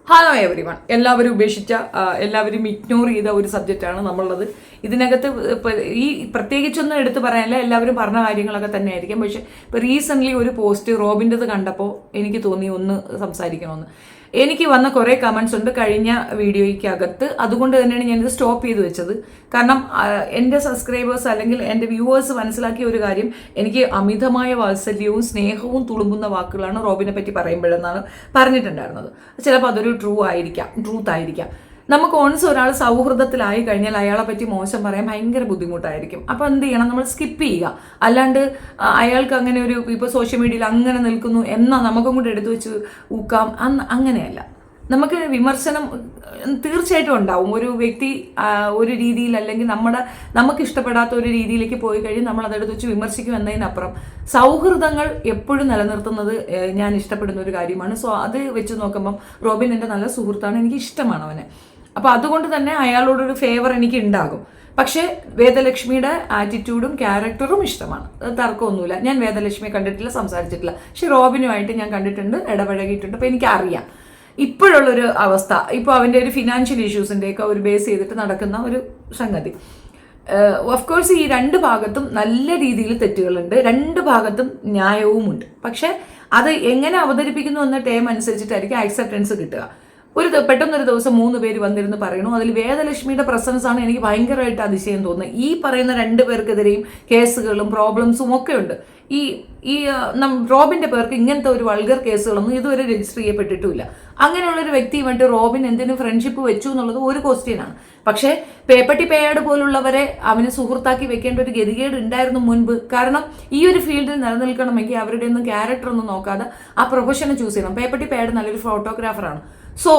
Hello every one. എല്ലാവരും ഉപേക്ഷിച്ച, എല്ലാവരും ഇഗ്നോർ ചെയ്ത ഒരു സബ്ജക്റ്റാണ് നമ്മളുള്ളത്. ഇതിനകത്ത് ഈ പ്രത്യേകിച്ചൊന്നും എടുത്തു പറയാനില്ല, എല്ലാവരും പറഞ്ഞ കാര്യങ്ങളൊക്കെ തന്നെ ആയിരിക്കും. പക്ഷെ ഇപ്പോൾ റീസെൻ്റ്ലി ഒരു പോസ്റ്റ് റോബിൻ്റെത് കണ്ടപ്പോൾ എനിക്ക് തോന്നി ഒന്ന് സംസാരിക്കണമെന്ന്. എനിക്ക് വന്ന കുറേ കമൻസ് ഉണ്ട് കഴിഞ്ഞ വീഡിയോയ്ക്കകത്ത്. അതുകൊണ്ട് തന്നെയാണ് ഞാനിത് സ്റ്റോപ്പ് ചെയ്ത് വെച്ചത്. കാരണം എൻ്റെ സബ്സ്ക്രൈബേഴ്സ് അല്ലെങ്കിൽ എൻ്റെ വ്യൂവേഴ്സ് മനസ്സിലാക്കിയ ഒരു കാര്യം, എനിക്ക് അമിതമായ വാത്സല്യവും സ്നേഹവും തുളുമ്പുന്ന വാക്കുകളാണ് റോബിനെ പറ്റി പറയുമ്പോഴെന്നാണ് പറഞ്ഞിട്ടുണ്ടായിരുന്നത്. ചിലപ്പോൾ അതൊരു ട്രൂത്ത് ആയിരിക്കാം. നമുക്ക് ഓൺസ് ഒരാൾ സൗഹൃദത്തിലായി കഴിഞ്ഞാൽ അയാളെ പറ്റി മോശം പറയാൻ ഭയങ്കര ബുദ്ധിമുട്ടായിരിക്കും. അപ്പോൾ എന്ത് ചെയ്യണം, നമ്മൾ സ്കിപ്പ് ചെയ്യുക. അല്ലാണ്ട് അയാൾക്ക് അങ്ങനെ ഒരു ഇപ്പോൾ സോഷ്യൽ മീഡിയയിൽ അങ്ങനെ നിൽക്കുന്നു എന്നാൽ നമുക്കും കൂടെ എടുത്തു വെച്ച് ഊക്കാം, അങ്ങനെയല്ല. നമുക്ക് വിമർശനം തീർച്ചയായിട്ടും ഉണ്ടാവും. ഒരു വ്യക്തി ഒരു രീതിയിൽ അല്ലെങ്കിൽ നമുക്ക് ഇഷ്ടപ്പെടാത്ത ഒരു രീതിയിലേക്ക് പോയി കഴിഞ്ഞ് നമ്മൾ അതെടുത്ത് വെച്ച് വിമർശിക്കും എന്നതിനപ്പുറം സൗഹൃദങ്ങൾ എപ്പോഴും നിലനിർത്തുന്നത് ഞാൻ ഇഷ്ടപ്പെടുന്ന ഒരു കാര്യമാണ്. സോ അത് വെച്ച് നോക്കുമ്പം റോബിൻ എൻ്റെ നല്ല സുഹൃത്താണ്, എനിക്ക് ഇഷ്ടമാണ് അവനെ. അപ്പോൾ അതുകൊണ്ട് തന്നെ അയാളോടൊരു ഫേവർ എനിക്ക് ഉണ്ടാകും. പക്ഷേ വേദലക്ഷ്മിയുടെ ആറ്റിറ്റ്യൂഡും ക്യാരക്ടറും ഇഷ്ടമാണ്, തർക്കമൊന്നുമില്ല. ഞാൻ വേദലക്ഷ്മിയെ കണ്ടിട്ടില്ല, സംസാരിച്ചിട്ടില്ല. പക്ഷെ റോബിനുമായിട്ട് ഞാൻ കണ്ടിട്ടുണ്ട്, ഇടപഴകിയിട്ടുണ്ട്. അപ്പോൾ എനിക്കറിയാം ഇപ്പോഴുള്ളൊരു അവസ്ഥ. ഇപ്പോൾ അവൻ്റെ ഒരു ഫിനാൻഷ്യൽ ഇഷ്യൂസിൻ്റെയൊക്കെ ഒരു ബേസ് ചെയ്തിട്ട് നടക്കുന്ന ഒരു സംഗതി. ഓഫ് കോഴ്സ് ഈ രണ്ട് ഭാഗത്തും നല്ല രീതിയിൽ തെറ്റുകളുണ്ട്, രണ്ട് ഭാഗത്തും ന്യായവുമുണ്ട്. പക്ഷെ അത് എങ്ങനെ അവതരിപ്പിക്കുന്നു എന്ന ടൈം അനുസരിച്ചിട്ടായിരിക്കും ആക്സെപ്റ്റൻസ് കിട്ടുക. പെട്ടെന്നൊരു ദിവസം 3 പേര് വന്നിരുന്ന് പറയണു. അതിൽ വേദലക്ഷ്മിയുടെ പ്രസൻസ് ആണ് എനിക്ക് ഭയങ്കരമായിട്ട് അതിശയം തോന്നുന്നത്. ഈ പറയുന്ന 2 പേർക്കെതിരെയും കേസുകളും പ്രോബ്ലംസും ഒക്കെ ഉണ്ട്. ഈ റോബിന്റെ പേർക്ക് ഇങ്ങനത്തെ ഒരു വൾഗർ കേസുകളൊന്നും ഇതുവരെ രജിസ്റ്റർ ചെയ്യപ്പെട്ടിട്ടുമില്ല. അങ്ങനെയുള്ളൊരു വ്യക്തിയുമായിട്ട് റോബിൻ എന്തിനു ഫ്രണ്ട്ഷിപ്പ് വെച്ചു എന്നുള്ളത് ഒരു ക്വസ്റ്റ്യനാണ്. പക്ഷേ പേപ്പട്ടി പേയാട് പോലുള്ളവരെ അവന് സുഹൃത്താക്കി വെക്കേണ്ട ഒരു ഗതികേട് ഉണ്ടായിരുന്നു മുൻപ്. കാരണം ഈ ഒരു ഫീൽഡിൽ നിലനിൽക്കണമെങ്കിൽ അവരുടെ ഒന്നും ക്യാരക്ടർ ഒന്നും നോക്കാതെ ആ പ്രൊഫഷനെ ചൂസ് ചെയ്യണം. പേപ്പട്ടി പേയാട് നല്ലൊരു ഫോട്ടോഗ്രാഫറാണ്. സോ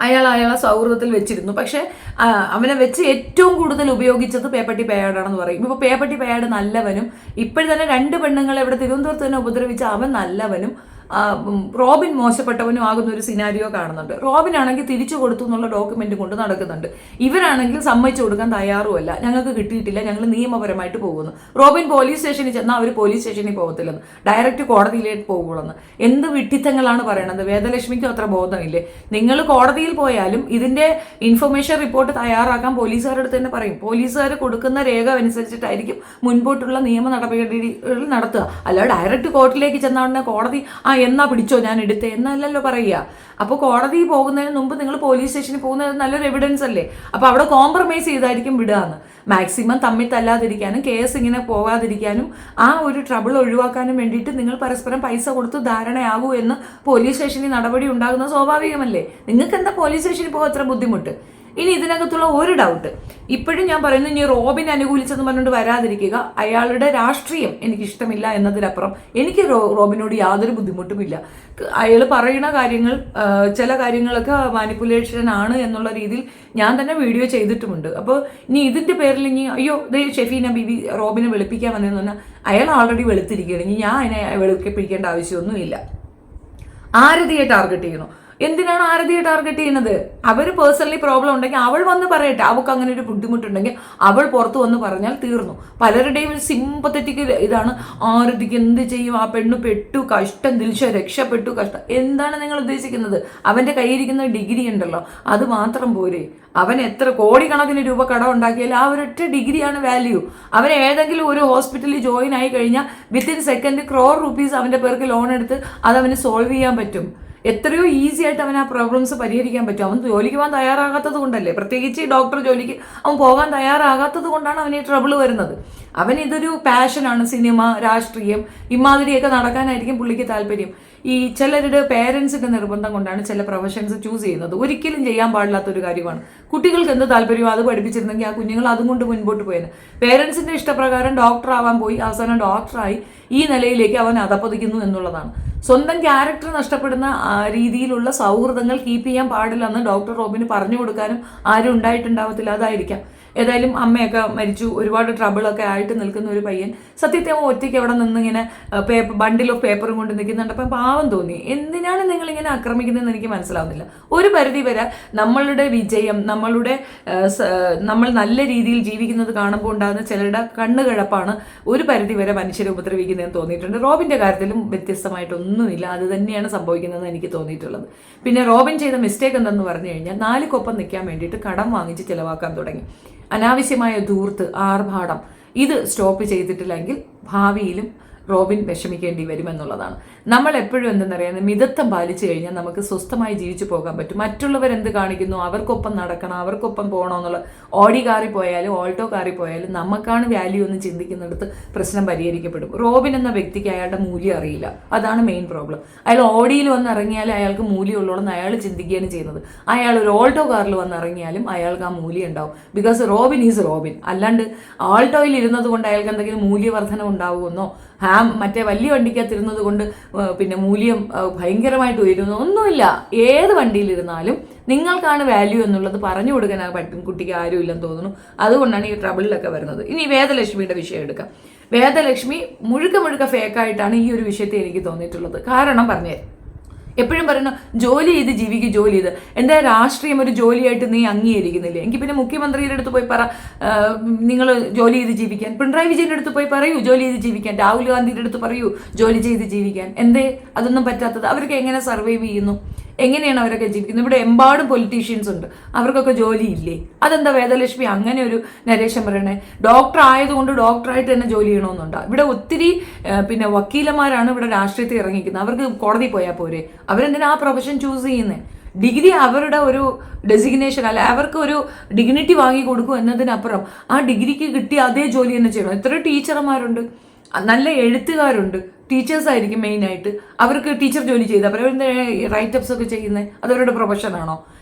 അയാളെ സൗഹൃദത്തിൽ വെച്ചിരുന്നു. പക്ഷെ അവനെ വെച്ച് ഏറ്റവും കൂടുതൽ ഉപയോഗിച്ചത് പേപ്പട്ടി പേയാടാണെന്ന് പറയും. ഇപ്പോൾ പേപ്പട്ടി പേയാട് നല്ലവനും, ഇപ്പോഴും തന്നെ 2 പെണ്ണുങ്ങളെ ഇവിടെ തിരുവനന്തപുരത്ത് തന്നെ ഉപദ്രവിച്ച അവൻ നല്ലവനും, റോബിൻ മോശപ്പെട്ടവനും ആകുന്ന ഒരു സിനാരിയോ കാണുന്നുണ്ട്. റോബിൻ ആണെങ്കിൽ തിരിച്ചു കൊടുത്തു എന്നുള്ള ഡോക്യുമെന്റ് കൊണ്ട് നടക്കുന്നുണ്ട്. ഇവരാണെങ്കിൽ സമ്മതിച്ചു കൊടുക്കാൻ തയ്യാറുമല്ല. ഞങ്ങൾക്ക് കിട്ടിയിട്ടില്ല, ഞങ്ങൾ നിയമപരമായിട്ട് പോകുന്നു. റോബിൻ പോലീസ് സ്റ്റേഷനിൽ ചെന്നാൽ അവർ പോലീസ് സ്റ്റേഷനിൽ പോകത്തില്ലെന്ന്, ഡയറക്റ്റ് കോടതിയിലേക്ക് പോകുള്ളെന്ന്. എന്ത് വിഡ്ഢിത്തങ്ങളാണ് പറയണത്. വേദലക്ഷ്മിക്കും അത്ര ബോധമില്ലേ? നിങ്ങൾ കോടതിയിൽ പോയാലും ഇതിന്റെ ഇൻഫർമേഷൻ റിപ്പോർട്ട് തയ്യാറാക്കാൻ പോലീസുകാരുടെ അടുത്ത് തന്നെ പറയും. പോലീസുകാർ കൊടുക്കുന്ന രേഖ അനുസരിച്ചിട്ടായിരിക്കും മുൻപോട്ടുള്ള നിയമ നടപടികൾ നടത്തുക. അല്ല ഡയറക്റ്റ് കോർട്ടിലേക്ക് ചെന്ന കോടതി എന്നാ പിടിച്ചോ ഞാൻ എടുത്തേ എന്നല്ലല്ലോ പറയുക. അപ്പോൾ കോടതി പോകുന്നതിന് മുമ്പ് നിങ്ങൾ പോലീസ് സ്റ്റേഷനിൽ പോകുന്നത് നല്ലൊരു എവിഡൻസ് അല്ലേ? അപ്പോൾ അവിടെ കോംപ്രമൈസ് ചെയ്തായിരിക്കും വിടുകയെന്ന്. മാക്സിമം തമ്മിൽ തല്ലാതിരിക്കാനും കേസ് ഇങ്ങനെ പോകാതിരിക്കാനും ആ ഒരു ട്രബിൾ ഒഴിവാക്കാനും വേണ്ടിയിട്ട് നിങ്ങൾ പരസ്പരം പൈസ കൊടുത്ത് ധാരണയാകൂ എന്ന് പോലീസ് സ്റ്റേഷനിൽ നടപടി ഉണ്ടാകുന്നത് സ്വാഭാവികമല്ലേ? നിങ്ങൾക്ക് എന്താ പോലീസ് സ്റ്റേഷനിൽ പോകാൻ അത്ര ബുദ്ധിമുട്ട്? ഇനി ഇതിനകത്തുള്ള ഒരു ഡൗട്ട് ഇപ്പോഴും ഞാൻ പറയുന്നു, ഇനി റോബിൻ അനുകൂലിച്ചെന്ന് പറഞ്ഞുകൊണ്ട് വരാതിരിക്കുക. അയാളുടെ രാഷ്ട്രീയം എനിക്ക് ഇഷ്ടമില്ല എന്നതിനപ്പുറം എനിക്ക് റോബിനോട് യാതൊരു ബുദ്ധിമുട്ടുമില്ല. അയാൾ പറയുന്ന കാര്യങ്ങൾ ചില കാര്യങ്ങളൊക്കെ മാനിപ്പുലേഷൻ ആണ് എന്നുള്ള രീതിയിൽ ഞാൻ തന്നെ വീഡിയോ ചെയ്തിട്ടുമുണ്ട്. അപ്പോൾ ഇനി ഇതിന്റെ പേരിൽ ഇനി അയ്യോ ഷെഫീന ബീവി റോബിനെ വെളുപ്പിക്കാൻ വന്നതെന്ന് പറഞ്ഞാൽ അയാൾ ഓൾറെഡി വെളുത്തിരിക്കുകയാണ്. ഇനി ഞാൻ അതിനെ വെളുപ്പിക്കേണ്ട ആവശ്യമൊന്നുമില്ല. ആരതിയെ ടാർഗറ്റ് ചെയ്യുന്നു. എന്തിനാണ് ആരതിയെ ടാർഗറ്റ് ചെയ്യുന്നത്? അവർ പേഴ്സണലി പ്രോബ്ലം ഉണ്ടെങ്കിൽ അവൾ വന്ന് പറയട്ടെ. അവൾക്ക് അങ്ങനെ ഒരു ബുദ്ധിമുട്ടുണ്ടെങ്കിൽ അവൾ പുറത്ത് വന്ന് പറഞ്ഞാൽ തീർന്നു. പലരുടെയും ഒരു സിമ്പത്തറ്റിക് ഇതാണ്, ആരതിക്ക് എന്ത് ചെയ്യും, ആ പെണ്ണു പെട്ടു, കഷ്ടം, ദിൽഷ രക്ഷപ്പെട്ടു, കഷ്ടം. എന്താണ് നിങ്ങൾ ഉദ്ദേശിക്കുന്നത്? അവന്റെ കയ്യിരിക്കുന്ന ഡിഗ്രി ഉണ്ടല്ലോ, അത് മാത്രം പോരെ? അവൻ എത്ര കോടിക്കണക്കിന് രൂപ കടം ഉണ്ടാക്കിയാൽ ആ ഒരൊറ്റ ഡിഗ്രിയാണ് വാല്യൂ. അവൻ ഏതെങ്കിലും ഒരു ഹോസ്പിറ്റലിൽ ജോയിൻ ആയി കഴിഞ്ഞാൽ വിത്തിൻ സെക്കൻഡ് crore rupees അവന്റെ പേർക്ക് ലോൺ എടുത്ത് അതവന് സോൾവ് ചെയ്യാൻ പറ്റും. എത്രയോ ഈസി ആയിട്ട് അവൻ ആ പ്രോബ്ലംസ് പരിഹരിക്കാൻ പറ്റും. അവൻ ജോലിക്ക് പോകാൻ തയ്യാറാകാത്തത് കൊണ്ടല്ലേ, പ്രത്യേകിച്ച് ഡോക്ടർ ജോലിക്ക് അവൻ പോകാൻ തയ്യാറാകാത്തത് കൊണ്ടാണ് അവന് ഈ ട്രബിൾ വരുന്നത്. അവൻ ഇതൊരു പാഷനാണ്, സിനിമ, രാഷ്ട്രീയം, ഇമാതിരിയൊക്കെ നടക്കാനായിരിക്കും പുള്ളിക്ക് താല്പര്യം. ഈ ചിലരുടെ പേരൻസിന്റെ നിർബന്ധം കൊണ്ടാണ് ചില പ്രൊഫഷൻസ് ചൂസ് ചെയ്യുന്നത്. ഒരിക്കലും ചെയ്യാൻ പാടില്ലാത്തൊരു കാര്യമാണ്. കുട്ടികൾക്ക് എന്ത് താല്പര്യമോ അത് പഠിപ്പിച്ചിരുന്നെങ്കിൽ ആ കുഞ്ഞുങ്ങൾ അതും കൊണ്ട് മുൻപോട്ട് പോയേനെ. പേരൻസിന്റെ ഇഷ്ടപ്രകാരം ഡോക്ടർ ആവാൻ പോയി അവസാനം ഡോക്ടറായി ഈ നിലയിലേക്ക് അവൻ അധപ്പതിക്കുന്നു എന്നുള്ളതാണ്. സ്വന്തം ക്യാരക്ടർ നഷ്ടപ്പെടുന്ന രീതിയിലുള്ള സൗഹൃദങ്ങൾ കീപ്പ് ചെയ്യാൻ പാടില്ലെന്ന് ഡോക്ടർ റോബിന് പറഞ്ഞു കൊടുക്കാനും ആരും ഉണ്ടായിട്ടുണ്ടാവത്തില്ല. അതായിരിക്കാം ഏതായാലും അമ്മയൊക്കെ മരിച്ചു, ഒരുപാട് ട്രബിളൊക്കെ ആയിട്ട് നിൽക്കുന്ന ഒരു പയ്യൻ സത്യത്തെ ഒറ്റയ്ക്ക് അവിടെ നിന്നിങ്ങനെ ബണ്ടിൽ ഓഫ് പേപ്പറും കൊണ്ട് നിൽക്കുന്നുണ്ട്. അപ്പം പാവം തോന്നി. എന്തിനാണ് നിങ്ങളിങ്ങനെ ആക്രമിക്കുന്നതെന്ന് എനിക്ക് മനസ്സിലാവുന്നില്ല. ഒരു പരിധി വരെ നമ്മളുടെ വിജയം, നമ്മൾ നല്ല രീതിയിൽ ജീവിക്കുന്നത് കാണുമ്പോൾ ഉണ്ടാകുന്ന ചിലരുടെ കണ്ണുകിഴപ്പാണ് ഒരു പരിധി വരെ മനുഷ്യരെ ഉപദ്രവിക്കുന്നതെന്ന് തോന്നിയിട്ടുണ്ട്. റോബിന്റെ കാര്യത്തിലും വ്യത്യസ്തമായിട്ടൊന്നുമില്ല, അത് തന്നെയാണ് സംഭവിക്കുന്നതെന്ന് എനിക്ക് തോന്നിയിട്ടുള്ളത്. പിന്നെ റോബിൻ ചെയ്ത മിസ്റ്റേക്ക് എന്തെന്ന് പറഞ്ഞു കഴിഞ്ഞാൽ 4 കൊപ്പം നിൽക്കാൻ വേണ്ടിയിട്ട് കടം വാങ്ങിച്ച് ചിലവാക്കാൻ തുടങ്ങി. അനാവശ്യമായ ധൂർത്ത്, ആർഭാടം ഇത് സ്റ്റോപ്പ് ചെയ്തിട്ടില്ലെങ്കിൽ ഭാവിയിലും റോബിൻ വിഷമിക്കേണ്ടി വരുമെന്നുള്ളതാണ്. നമ്മൾ എപ്പോഴും എന്തെന്നറിയാം, മിതത്വം പാലിച്ചു കഴിഞ്ഞാൽ നമുക്ക് സ്വസ്ഥമായി ജീവിച്ചു പോകാൻ പറ്റും. മറ്റുള്ളവർ എന്ത് കാണിക്കുന്നു, അവർക്കൊപ്പം നടക്കണം, അവർക്കൊപ്പം പോകണമെന്നുള്ള ഓഡി കാറിൽ പോയാലും ഓൾട്ടോ കാറിൽ പോയാലും നമുക്കാണ് വാല്യൂ എന്ന് ചിന്തിക്കുന്നിടത്ത് പ്രശ്നം പരിഹരിക്കപ്പെടും. റോബിൻ എന്ന വ്യക്തിക്ക് അയാളുടെ മൂല്യം അറിയില്ല, അതാണ് മെയിൻ പ്രോബ്ലം. അയാൾ ഓഡിയിൽ വന്ന് ഇറങ്ങിയാൽ അയാൾക്ക് മൂല്യമുള്ളതെന്ന് അയാൾ ചിന്തിക്കുകയാണ് ചെയ്യുന്നത്. അയാൾ ഒരു ഓൾട്ടോ കാറിൽ വന്ന് ഇറങ്ങിയാലും അയാൾക്ക് ആ മൂല്യം ഉണ്ടാവും. Because Robin is Robin. അല്ലാണ്ട് ആൾട്ടോയിൽ ഇരുന്നത് കൊണ്ട് അയാൾക്ക് എന്തെങ്കിലും മൂല്യവർദ്ധന ഉണ്ടാവുമെന്നോ മറ്റേ വലിയ വണ്ടിക്കകത്തിരുന്നത് കൊണ്ട് പിന്നെ മൂല്യം ഭയങ്കരമായിട്ട് ഉയരുന്നു ഒന്നുമില്ല. ഏത് വണ്ടിയിലിരുന്നാലും നിങ്ങൾക്കാണ് വാല്യൂ എന്നുള്ളത് പറഞ്ഞു കൊടുക്കാൻ പറ്റും കുട്ടിക്ക് ആരും ഇല്ലെന്ന് തോന്നുന്നു. അതുകൊണ്ടാണ് ഈ ട്രബിളിലൊക്കെ വരുന്നത്. ഇനി വേദലക്ഷ്മിയുടെ വിഷയം എടുക്കാം. വേദലക്ഷ്മി മുഴുക്ക ഫേക്കായിട്ടാണ് ഈ ഒരു വിഷയത്തെ എനിക്ക് തോന്നിയിട്ടുള്ളത്. കാരണം പറഞ്ഞുതരാം. എപ്പോഴും പറയുന്നു ജോലി ചെയ്ത് ജീവിക്കും, ജോലി ചെയ്ത്. എന്താ രാഷ്ട്രീയം ഒരു ജോലിയായിട്ട് നീ അംഗീകരിക്കുന്നില്ലേ? എങ്കിൽ പിന്നെ മുഖ്യമന്ത്രിയുടെ അടുത്ത് പോയി പറ നിങ്ങൾ ജോലി ചെയ്ത് ജീവിക്കാൻ. പിണറായി വിജയൻ്റെ അടുത്ത് പോയി പറയൂ ജോലി ചെയ്ത് ജീവിക്കാൻ. രാഹുൽ ഗാന്ധിയുടെ അടുത്ത് പറയൂ ജോലി ചെയ്ത് ജീവിക്കാൻ. എന്തേ അതൊന്നും പറ്റാത്തത്? അവർക്ക് എങ്ങനെ സർവൈവ് ചെയ്യുന്നു? എങ്ങനെയാണ് അവരൊക്കെ ജീവിക്കുന്നത്? ഇവിടെ എമ്പാടും പൊളിറ്റീഷ്യൻസ് ഉണ്ട്, അവർക്കൊക്കെ ജോലിയില്ലേ? അതെന്താ വേദലക്ഷ്മി അങ്ങനെ ഒരു നരേഷൻ പറയണേ? ഡോക്ടർ ആയതുകൊണ്ട് ഡോക്ടറായിട്ട് തന്നെ ജോലി ചെയ്യണമെന്നുണ്ടോ? ഇവിടെ ഒത്തിരി പിന്നെ വക്കീലന്മാരാണ് ഇവിടെ രാഷ്ട്രീയത്തിൽ ഇറങ്ങിക്കുന്നത്. അവർക്ക് കോടതി പോയാൽ പോരെ? അവരെന്തിനാ ആ പ്രൊഫഷൻ ചൂസ് ചെയ്യുന്നത്? ഡിഗ്രി അവരുടെ ഒരു ഡെസിഗ്നേഷൻ അല്ല, അവർക്ക് ഒരു ഡിഗ്നിറ്റി വാങ്ങി കൊടുക്കും എന്നതിനപ്പുറം ആ ഡിഗ്രിക്ക് കിട്ടിയ അതേ ജോലി തന്നെ ചെയ്യണം. എത്ര ടീച്ചർമാരുണ്ട്, നല്ല എഴുത്തുകാരുണ്ട്, ടീച്ചേഴ്സ് ആയിരിക്കും മെയിനായിട്ട്. അവർക്ക് ടീച്ചർ ജോലി ചെയ്ത് അവരെന്താ റൈറ്റപ്സ് ഒക്കെ ചെയ്യുന്നത്? അതവരുടെ പ്രൊഫഷനാണോ?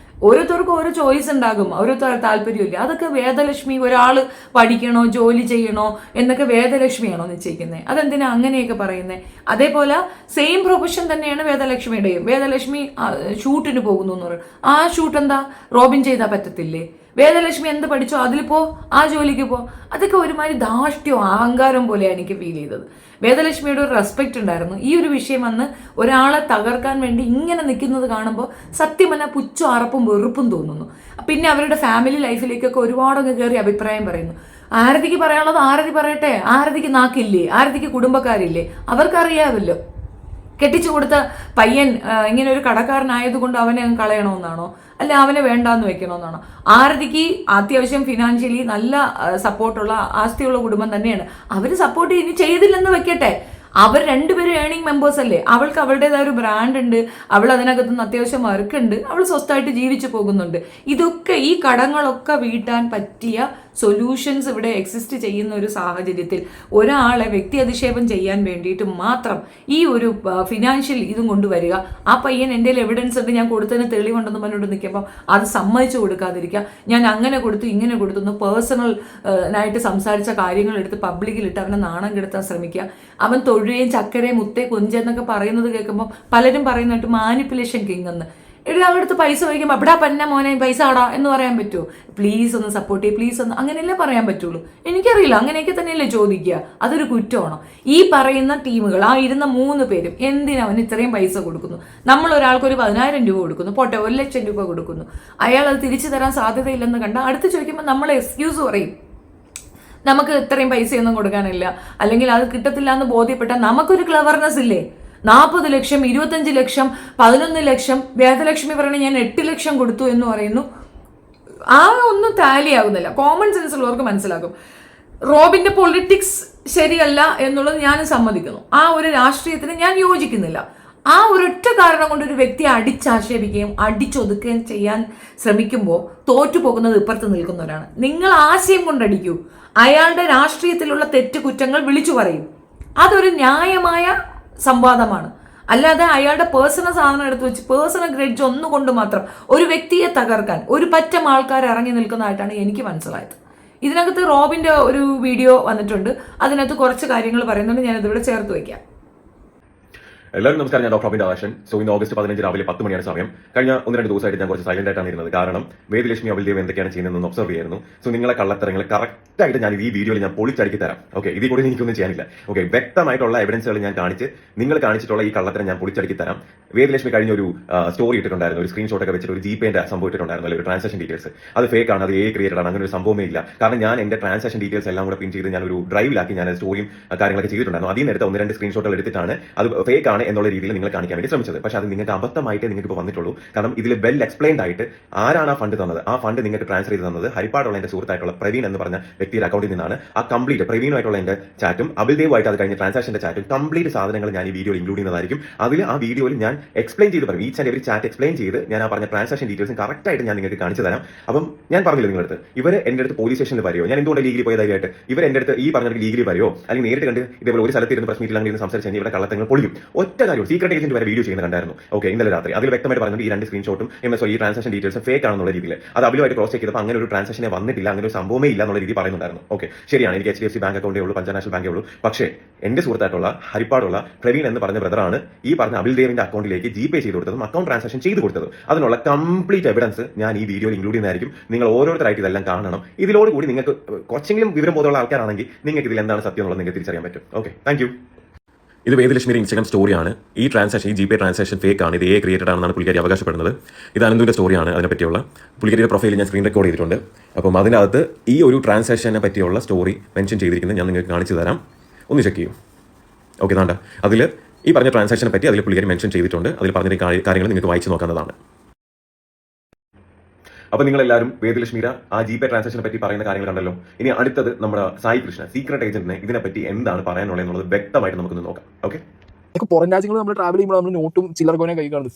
ഓരോരുത്തർക്കും ഓരോ ചോയ്സ് ഉണ്ടാകും, ഓരോ താല്പര്യമില്ല. അതൊക്കെ വേദലക്ഷ്മി ഒരാൾ പഠിക്കണോ ജോലി ചെയ്യണോ എന്നൊക്കെ വേദലക്ഷ്മിയാണോ നിശ്ചയിക്കുന്നത്? അതെന്തിനാ അങ്ങനെയൊക്കെ പറയുന്നത്? അതേപോലെ സെയിം പ്രൊഫഷൻ തന്നെയാണ് വേദലക്ഷ്മിയുടെയും. വേദലക്ഷ്മി ഷൂട്ടിന് പോകുന്നു എന്ന് പറയും. ആ ഷൂട്ട് എന്താ റോബിൻ ചെയ്താൽ പറ്റത്തില്ലേ? വേദലക്ഷ്മി എന്ത് പഠിച്ചോ അതിൽ പോ, ആ ജോലിക്ക് പോ. അതൊക്കെ ഒരുമാതിരി ധാർഷ്ട്യവും അഹങ്കാരം പോലെയാണ് എനിക്ക് ഫീൽ ചെയ്തത്. വേദലക്ഷ്മിയുടെ ഒരു റെസ്പെക്റ്റ് ഉണ്ടായിരുന്നു. ഈ ഒരു വിഷയം വന്ന് ഒരാളെ തകർക്കാൻ വേണ്ടി ഇങ്ങനെ നിൽക്കുന്നത് കാണുമ്പോൾ സത്യം പറഞ്ഞാൽ പുച്ഛം, അറപ്പും വെറുപ്പും തോന്നുന്നു. പിന്നെ അവരുടെ ഫാമിലി ലൈഫിലേക്കൊക്കെ ഒരുപാടൊക്കെ കയറി അഭിപ്രായം പറയുന്നു. ആരതിക്ക് പറയാനുള്ളത് ആരതി പറയട്ടെ. ആരതിക്ക് നാക്കില്ലേ? ആരതിക്ക് കുടുംബക്കാരില്ലേ? അവർക്കറിയാമല്ലോ. കെട്ടിച്ചു കൊടുത്ത പയ്യൻ ഇങ്ങനെ ഒരു കടക്കാരനായതുകൊണ്ട് അവനെ കളയണമെന്നാണോ? അല്ല അവനെ വേണ്ടാന്ന് വെക്കണമെന്നാണോ? ആരതിക്ക് അത്യാവശ്യം ഫിനാൻഷ്യലി നല്ല സപ്പോർട്ടുള്ള ആസ്തിയുള്ള കുടുംബം തന്നെയാണ്. അവർ സപ്പോർട്ട് ഇനി ചെയ്തില്ലെന്ന് വെക്കട്ടെ, അവർ രണ്ടുപേരും ഏണിംഗ് മെമ്പേഴ്സ് അല്ലേ. അവൾക്ക് അവളുടേതായ ഒരു ബ്രാൻഡ് ഉണ്ട്, അവൾ അതിനകത്തുനിന്ന് അത്യാവശ്യം വർക്ക് ഉണ്ട്, അവൾ സ്വസ്ഥമായിട്ട് ജീവിച്ചു പോകുന്നുണ്ട്. ഇതൊക്കെ ഈ കടങ്ങളൊക്കെ വീട്ടാൻ പറ്റിയ സൊല്യൂഷൻസ് ഇവിടെ എക്സിസ്റ്റ് ചെയ്യുന്ന ഒരു സാഹചര്യത്തിൽ ഒരാളെ വ്യക്തി അധിക്ഷേപം ചെയ്യാൻ വേണ്ടിയിട്ട് മാത്രം ഈ ഒരു ഫിനാൻഷ്യൽ ഇതും കൊണ്ടുവരിക. ആ പയ്യൻ എൻ്റെ എവിഡൻസ് ഉണ്ട്, ഞാൻ കൊടുത്തതിന് തെളിവുണ്ടെന്ന് പറഞ്ഞുകൊണ്ട് നിൽക്കുമ്പോൾ അത് സമ്മതിച്ചു കൊടുക്കാതിരിക്കുക. ഞാൻ അങ്ങനെ കൊടുത്തു ഇങ്ങനെ കൊടുത്തു എന്ന് പേഴ്സണൽ ആയിട്ട് സംസാരിച്ച കാര്യങ്ങൾ എടുത്ത് പബ്ലിക്കിലിട്ട് അവനെ നാണം കെടുത്താൻ ശ്രമിക്കുക. അവൻ തൊഴുകയും ചക്കരയും മുത്തേ കൊഞ്ചെന്നൊക്കെ പറയുന്നത് കേൾക്കുമ്പോൾ പലരും പറയുന്നതായിട്ട് മാനിപ്പുലേഷൻ കിങ് എന്ന്. ഒരാളുടെ അടുത്ത് പൈസ ചോദിക്കുമ്പോൾ എവിടാ പന്ന മോനെ പൈസ ആടാ എന്ന് പറയാൻ പറ്റുമോ? പ്ലീസ് ഒന്ന് സപ്പോർട്ട് ചെയ്യും, പ്ലീസ് ഒന്ന്, അങ്ങനെയല്ലേ പറയാൻ പറ്റുള്ളൂ. എനിക്കറിയില്ല, അങ്ങനെയൊക്കെ തന്നെയല്ലേ ചോദിക്കുക. അതൊരു കുറ്റമാണോ? ഈ പറയുന്ന ടീമുകൾ, ആ ഇരുന്ന 3 പേരും എന്തിനവന് ഇത്രയും പൈസ കൊടുക്കുന്നു? നമ്മൾ ഒരാൾക്ക് ഒരു 10,000 രൂപ കൊടുക്കുന്നു, പോട്ടെ 1,00,000 രൂപ കൊടുക്കുന്നു, അയാൾ അത് തിരിച്ചു തരാൻ സാധ്യതയില്ലെന്ന് കണ്ടാൽ അടുത്ത് ചോദിക്കുമ്പോൾ നമ്മൾ എക്സ്ക്യൂസ് പറയും. നമുക്ക് ഇത്രയും പൈസയൊന്നും കൊടുക്കാനില്ല, അല്ലെങ്കിൽ അത് കിട്ടത്തില്ല എന്ന് ബോധ്യപ്പെട്ടാൽ നമുക്കൊരു ക്ലവർനെസ് ഇല്ലേ? 40 ലക്ഷം, 25 ലക്ഷം, 11 ലക്ഷം. വേദലക്ഷ്മി പറയണേ ഞാൻ 8 ലക്ഷം കൊടുത്തു എന്ന് പറയുന്നു. ആ ഒന്നും ടാലി ആകുന്നില്ല. കോമൺ സെൻസ് ഉള്ളവർക്ക് മനസ്സിലാകും. റോബിന്റെ പൊളിറ്റിക്സ് ശരിയല്ല എന്നുള്ളത് ഞാൻ സമ്മതിക്കുന്നു. ആ ഒരു രാഷ്ട്രീയത്തിന് ഞാൻ യോജിക്കുന്നില്ല. ആ ഒരൊറ്റ കാരണം കൊണ്ട് ഒരു വ്യക്തിയെ അടിച്ചാക്ഷേപിക്കുകയും അടിച്ചൊതുക്കുകയും ചെയ്യാൻ ശ്രമിക്കുമ്പോൾ തോറ്റുപോകുന്നത് ഇപ്പുറത്ത് നിൽക്കുന്നവരാണ്. നിങ്ങൾ ആശയം കൊണ്ടടിക്കൂ, അയാളുടെ രാഷ്ട്രീയത്തിലുള്ള തെറ്റുകുറ്റങ്ങൾ വിളിച്ചു പറയും. അതൊരു ന്യായമായ സംവാദമാണ്. അല്ലാതെ അയാളുടെ പേഴ്സണൽ സാധനം എടുത്ത് വെച്ച് പേഴ്സണൽ ഗ്രഡ്ജ് ഒന്നുകൊണ്ട് മാത്രം ഒരു വ്യക്തിയെ തകർക്കാൻ ഒരു പറ്റം ആൾക്കാർ ഇറങ്ങി നിൽക്കുന്നതായിട്ടാണ് എനിക്ക് മനസ്സിലായത്. ഇതിനകത്ത് റോബിന്റെ ഒരു വീഡിയോ വന്നിട്ടുണ്ട്, അതിനകത്ത് കുറച്ച് കാര്യങ്ങൾ പറയുന്നുണ്ട്, ഞാനതിവിടെ ചേർത്ത് വയ്ക്കാം. എല്ലാവരും നമസ്കാരം. ഞാൻ ഡോക്ടർ അബിൻ ആകാശൻ. സോ ഇന്ന് ഓഗസ്റ്റ് 15 രാവിലെ 10 മണിയാണ് സമയം. കഴിഞ്ഞ 1-2 ദിവസമായിട്ട് ഞാൻ കുറച്ച് സൈലന്റ് ആയിട്ടാണ് ഇരുന്നത്. കാരണം വേദലക്ഷ്മി അബിൽദേവ് എന്തൊക്കെയാണ് ചെയ്യുന്നതെന്ന് ഒബ്സർവ് ചെയ്യായിരുന്നു. സോ നിങ്ങളെ കള്ളത്തരങ്ങൾ കറക്റ്റ് ആയിട്ട് ഞാൻ ഈ വീഡിയോയിൽ ഞാൻ പൊളിച്ചടുക്കി തരാം. ഓക്കെ, ഇതിൽ കൂടി എനിക്കൊന്നും ചെയ്യാനില്ല. ഓക്കെ, വ്യക്തമായിട്ടുള്ള എവിഡൻസുകൾ ഞാൻ കാണിച്ച് നിങ്ങൾ കാണിച്ചിട്ടുള്ള ഈ കള്ളത്തരം ഞാൻ പൊളിച്ചടുക്കി തരാം. വേദലക്ഷ്മി കഴിഞ്ഞ ഒരു സ്റ്റോറി ഇട്ടിട്ടുണ്ടായിരുന്നു, ഒരു സ്ക്രീൻഷോട്ട് ഒക്കെ വെച്ചിട്ട് ഒരു ജിപേന്റെ സംഭവം ഇട്ടിട്ടുണ്ടായിരുന്നു, ഒരു ട്രാൻസാക്ഷൻ ഡീറ്റെയിൽസ്. അത് ഫേക്ക് ആണ്, അത് ക്രിയേറ്റഡ് ആണ്, അങ്ങനെ ഒരു സംഭവമേ ഇല്ല. കാരണം ഞാൻ എന്റെ ട്രാൻസാക്ഷൻ ഡീറ്റെയിൽസ് എല്ലാം കൂടെ പിൻ ചെയ്ത് ഞാൻ ഒരു ഡ്രൈവിലാക്കി ഞാൻ സ്റ്റോറിയും കാര്യങ്ങളൊക്കെ ചെയ്തിട്ടുണ്ടായിരുന്നു. അതിൽ നിന്ന് എടുത്ത 1-2 സ്ക്രീൻഷോട്ടുകൾ എടുത്തിട്ടാണ് അത് ഫേക്ക് ആണ് എന്നുള്ള രീതിയിൽ നിങ്ങൾ കാണിക്കാൻ വേണ്ടി ശ്രമിച്ചത്. പക്ഷേ അത് നിങ്ങൾക്ക് അബദ്ധമായിട്ട് നിങ്ങൾക്ക് ഇപ്പോൾ വന്നിട്ടുള്ളൂ. കാരണം ഇതിൽ വെൽ എക്സ്പ്ലെയിൻഡ് ആയിട്ട് ആരാണ് ആ ഫണ്ട് തന്നത്, ആ ഫണ്ട് നിങ്ങൾക്ക് ട്രാൻസ്ഫർ ചെയ്ത് തന്നത് ഹരിപ്പാടുള്ള എന്റെ സുഹൃത്തായിട്ടുള്ള പ്രവീൺ എന്ന് പറഞ്ഞ വ്യക്തിയുടെ അക്കൗണ്ടിൽ നിന്നാണ്. ആ കംപ്ലീറ്റ് പ്രവീണുമായിട്ടുള്ള എന്റെ ചാറ്റും അബിൽദേവുമായിട്ട് അത് കഴിഞ്ഞ ട്രാൻസാക്ഷന്റെ ചാറ്റും കംപ്ലീറ്റ് സാധനങ്ങൾ ഞാൻ ഈ വീഡിയോയിൽ ഇൻക്ലൂഡ് ചെയ്യുന്നതായിരിക്കും. അതിൽ ആ വീഡിയോയിൽ ഞാൻ എക്സ്പ്ലെയിൻ ചെയ്ത് പറയും, each and every chat explain ചെയ്ത് ഞാൻ ആ പറഞ്ഞ ട്രാൻസാക്ഷൻ ഡീറ്റെയിൽസും കറക്റ്റ് ആയിട്ട് ഞാൻ നിങ്ങൾക്ക് കാണിച്ചു തരാം. അപ്പം ഞാൻ പറഞ്ഞില്ല നിങ്ങളുടെ അടുത്ത് ഇവർ എന്റെ അടുത്ത് പോലീസ് സ്റ്റേഷനിൽ വരെയോ, ഞാൻ എന്തുകൊണ്ട് ലീഗലി പോയതായിട്ട് ഇവർ എന്റെ അടുത്ത് ഈ പറഞ്ഞ ലീഗലി വരെയോ അല്ലെങ്കിൽ നേരിട്ട് കണ്ട് ഇതേപോലെ ഒരു സ്ഥലത്ത് ഇരുന്ന് പ്രസ് മീറ്റിൽ അങ്ങനെ സംസാരിച്ച് ഇവിടെ കള്ളത്തങ്ങൾ പൊളിക്കും. ഒറ്റ കാര്യം, സീക്രട്ട് ഏജന്റ് വരെ വീഡിയോ ചെയ്യുന്നത് കണ്ടായിരുന്നു. ഓക്കെ, ഇന്നലെ രാത്രി അതിൽ വ്യക്തമായിട്ട് പറഞ്ഞത് ഈ 2 സ്ക്രീൻഷോട്ടും ഈ ട്രാൻസാക്ഷൻ ഡീറ്റെയിൽസും ഫേക്ക് ആണെന്നുള്ള രീതിയിൽ അത് അബിലുമായിട്ട് ക്രോസ് ചെക്ക് ചെയ്തപ്പോൾ അങ്ങനെ ഒരു ട്രാൻസാക്ഷനെ വന്നിട്ടില്ല, അങ്ങനെ ഒരു സംഭവമേ ഇല്ല എന്നുള്ള രീതി പറയുന്നുണ്ടായിരുന്നു. ഓക്കെ, ശരിയാണ്, എനിക്ക് HDFC ബാങ്ക് അക്കൗണ്ടേ ഉള്ളൂ, പഞ്ചാബ് നാഷണൽ ബാങ്കേ ഉള്ളൂ. പക്ഷേ എന്റെ സുഹൃത്തായിട്ടുള്ള ഹരിപ്പാടുള്ള പ്രവീൺ എന്ന് പറഞ്ഞ ബ്രദറാണ് ഈ പറഞ്ഞ അബിൽദേവിന്റെ അക്കൗണ്ടിലേക്ക് ജിപേ ചെയ്ത് കൊടുത്തതും അക്കൗണ്ട് ട്രാൻസാക്ഷൻ ചെയ്ത് കൊടുത്തതും. അതിനുള്ള കംപ്ലീറ്റ് എവിഡൻസ് ഞാൻ ഈ വീഡിയോയിൽ ഇൻക്ലൂഡ് ചെയ്യുന്നതായിരിക്കും. നിങ്ങൾ ഓരോരുത്തരായിട്ട് ഇതെല്ലാം കാണണം. ഇതിലോടുകൂടി നിങ്ങൾക്ക് കുറച്ചെങ്കിലും വിവരം ബോധമുള്ള ആൾക്കാരാണെങ്കിൽ നിങ്ങൾക്ക് ഇതിൽ എന്താണ് സത്യം എന്നുള്ളത് നിങ്ങൾക്ക് തിരിച്ചറിയാൻ പറ്റും. Okay, thank you. ഇത് വേദലക്ഷ്മിയുടെ ഇൻസ്റ്റാഗ്രാം സ്റ്റോറിയാണ്. ഈ ട്രാൻസാക്ഷൻ, ഈ ജിപേ ട്രാൻസാക്ഷൻ ഫേക്ക് ആണ്, ഇത് ക്രിയേറ്റഡ് ആണെന്നാണ് പുള്ളിക്കാരി അവകാശപ്പെടുന്നത്. ഇത് അനന്തുവിന്റെ സ്റ്റോറിയാണ്. അതിനെപ്പറ്റിയുള്ള പുള്ളിക്കാരിയുടെ പ്രൊഫൈൽ ഞാൻ സ്ക്രീൻ റെക്കോർഡ് ചെയ്തിട്ടുണ്ട്. അപ്പം അതിനകത്ത് ഈ ഒരു ട്രാൻസാക്ഷനെ പറ്റിയുള്ള സ്റ്റോറി മെൻഷൻ ചെയ്തിരിക്കുന്നത് ഞാൻ നിങ്ങൾക്ക് കാണിച്ചു തരാം. ഒന്ന് ചെക്ക് ചെയ്യൂ. ഓക്കെ, താണ്ട അതിൽ ഈ പറഞ്ഞ ട്രാൻസാക്ഷനെ പറ്റി അതിൽ പുള്ളിക്കാരി മെൻഷൻ ചെയ്തിട്ടുണ്ട്. അതിൽ പറഞ്ഞ കാര്യങ്ങൾ നിങ്ങൾക്ക് വായിച്ചു നോക്കാവുന്നതാണ്. അപ്പൊ നിങ്ങൾ എല്ലാവരും വേദലക്ഷ്മിയുടെ ആ ജിപേ ട്രാൻസാക്ഷനെ പറ്റി പറയുന്ന കാര്യങ്ങൾ കണ്ടല്ലോ. ഇനി അടുത്തത് നമ്മുടെ സായി കൃഷ്ണ സീക്രട്ട് ഏജന്റിനെ ഇതിനെപ്പറ്റി എന്താണ് പറയാനുള്ളത് എന്നുള്ളത് വ്യക്തമായിട്ട് നമുക്കൊന്ന് നോക്കാം. ഓക്കെ, പുറം രാജ്യങ്ങൾ നമ്മൾ ട്രാവൽ ചെയ്യുമ്പോൾ നമ്മൾ നോട്ടും ചില്ലറ കോയിനെ കൈ കാണുന്നത്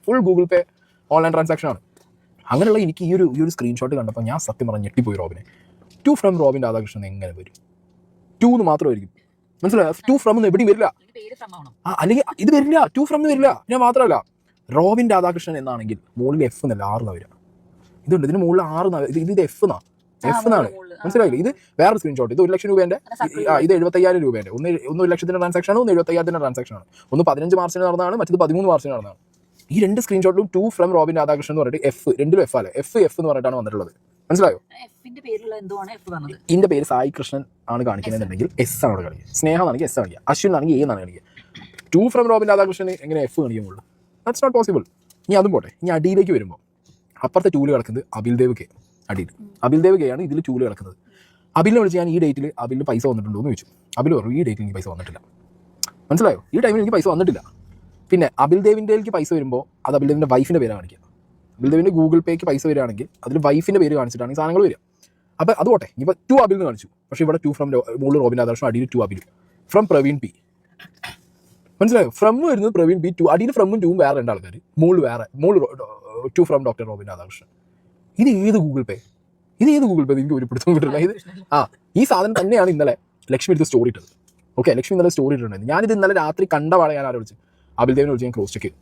ഫുൾ ഗൂഗിൾ പേ ഓൺലൈൻ ട്രാൻസാക്ഷൻ ആണ്. അങ്ങനെയുള്ള എനിക്ക് ഈ ഒരു സ്ക്രീൻഷോട്ട് കണ്ടപ്പോൾ ഞാൻ സത്യം പറഞ്ഞ് ഞെട്ടിപ്പോയി. റോബിനെ ടു ഫ്രം റോബിൻ രാധാകൃഷ്ണൻ എങ്ങനെ വരും? 2 എന്ന് മാത്രമായിരിക്കും, മനസ്സിലായോ? 2 ഫ്രം എന്ന് എവിടെയും വരില്ല. അല്ലെങ്കിൽ ഇത് വരില്ല, 2 ഫ്രം വരില്ല. ഞാൻ മാത്രമല്ല, റോബിൻ രാധാകൃഷ്ണൻ എന്നാണെങ്കിൽ മുകളിൽ F എന്നല്ല 6 വരിക. ഇതുണ്ട്, ഇതിന് മുകളിൽ 6 ഇത് F എന്നാണ്, മനസ്സിലായില്ലേ? ഇത് വേറെ സ്ക്രീൻഷോട്ട്. ഇത് 1 ലക്ഷം രൂപേന്റെ, ഇത് 75,000 രൂപേന്റെ. ഒന്ന് 1 ലക്ഷത്തിന്റെ ട്രാൻസാക്ഷൻ ആണ്, ഒന്ന് 75,000 ട്രാൻസാക്ഷൻ ആണ്. ഒന്ന് 15 മാർച്ചിന് നടന്നതാണ്, മറ്റത് 13 മാർച്ചിന് നടന്നതാണ്. ഈ 2 സ്ക്രീൻഷോട്ടിലും 2 ഫ്രം റോബിൻ രാധാകൃഷ്ണൻ എന്ന് പറഞ്ഞിട്ട് F, രണ്ടിലും F അല്ലേ, F എന്ന് പറഞ്ഞിട്ടാണ് വന്നിട്ടുള്ളത്. മനസ്സിലായോ? ഇതിന്റെ പേര് സായി കൃഷ്ണൻ ആണ് കാണിക്കുന്നതെന്നുണ്ടെങ്കിൽ S ആണ് അവിടെ കളിക്കുക, സ്നേഹ എന്നാണെങ്കിൽ S കാണിക്കുക, അശ്വിൻ ആണെങ്കിൽ A എന്നാണ് കാണിക്കുക. 2 ഫ്രം റോബിൻ രാധാകൃഷ്ണൻ എങ്ങനെ F കാണിക്കുള്ളൂ? That's not possible. ഇനി അതും പോട്ടെ, ഇനി അടിയിലേക്ക് വരുമ്പോൾ അപ്പുറത്തെ ടൂല് കിടക്കുന്നത് അബിൽദേവ് കെ, അടിയിൽ അബിൽദേവ് കെ ആണ് ഇതിൽ ടൂല് കിടക്കുന്നത്. അബിലിനെ വിളിച്ച് ഞാൻ ഈ ഡേറ്റിൽ അബിലിന് പൈസ വന്നിട്ടുണ്ടോ എന്ന് ചോദിച്ചു. അബിൽ പറഞ്ഞു ഈ ഡേറ്റിൽ എനിക്ക് പൈസ വന്നിട്ടില്ല. മനസ്സിലായോ? ഈ ടൈമിൽ എനിക്ക് പൈസ വന്നിട്ടില്ല. പിന്നെ അബിൽദേവിൻ്റെ പൈസ വരുമ്പോൾ അത് അബിൽദേവിൻ്റെ വൈഫിൻ്റെ പേര് കാണിക്കുക. അബിൽദേവിൻ്റെ ഗൂഗിൾ പേക്ക് പൈസ വരികയാണെങ്കിൽ അതിൽ വൈഫിൻ്റെ പേര് കാണിച്ചിട്ടാണ് ഈ സാധനങ്ങൾ വരിക. അപ്പോൾ അത് പോട്ടെ, ഇപ്പോൾ 2 അബിലിന് കാണിച്ചു. പക്ഷേ ഇവിടെ 2 ഫ്രം മുകളിൽ റോബിൻ രാധാകൃഷ്ണൻ, അടിയിൽ 2 അബിൽ ഫ്രം പ്രവീൺ പി. മനസ്സിലായോ? ഫ്രം വരുന്നത് പ്രവീൺ പി, 2 അടിയിൽ ഫ്രമും 2 വേറെ 2 ആൾക്കാർ, മുകളിൽ 2 ഫ്രം ഡോക്ടർ റോബിൻ രാധാകൃഷ്ണൻ. ഇത് ഏത് ഗൂഗിൾ പേ? എനിക്ക് ഒരു പിടുത്തം കിട്ടില്ല. ഇത് ഈ സാധനം തന്നെയാണ് ഇന്നലെ ലക്ഷ്മി എടുത്ത് സ്റ്റോറി ഇട്ടത്. ഓക്കെ, ലക്ഷ്മി ഇന്നലെ സ്റ്റോറി ഇട്ടിട്ടുണ്ടായിരുന്നു. ഞാനിത് ഇന്നലെ രാത്രി കണ്ട പാടെ ഞാൻ ആലോചിച്ച് അബിൽദേവിനെ വിളിച്ച് ഞാൻ ക്രോസ് ചെക്ക് ചെയ്തു.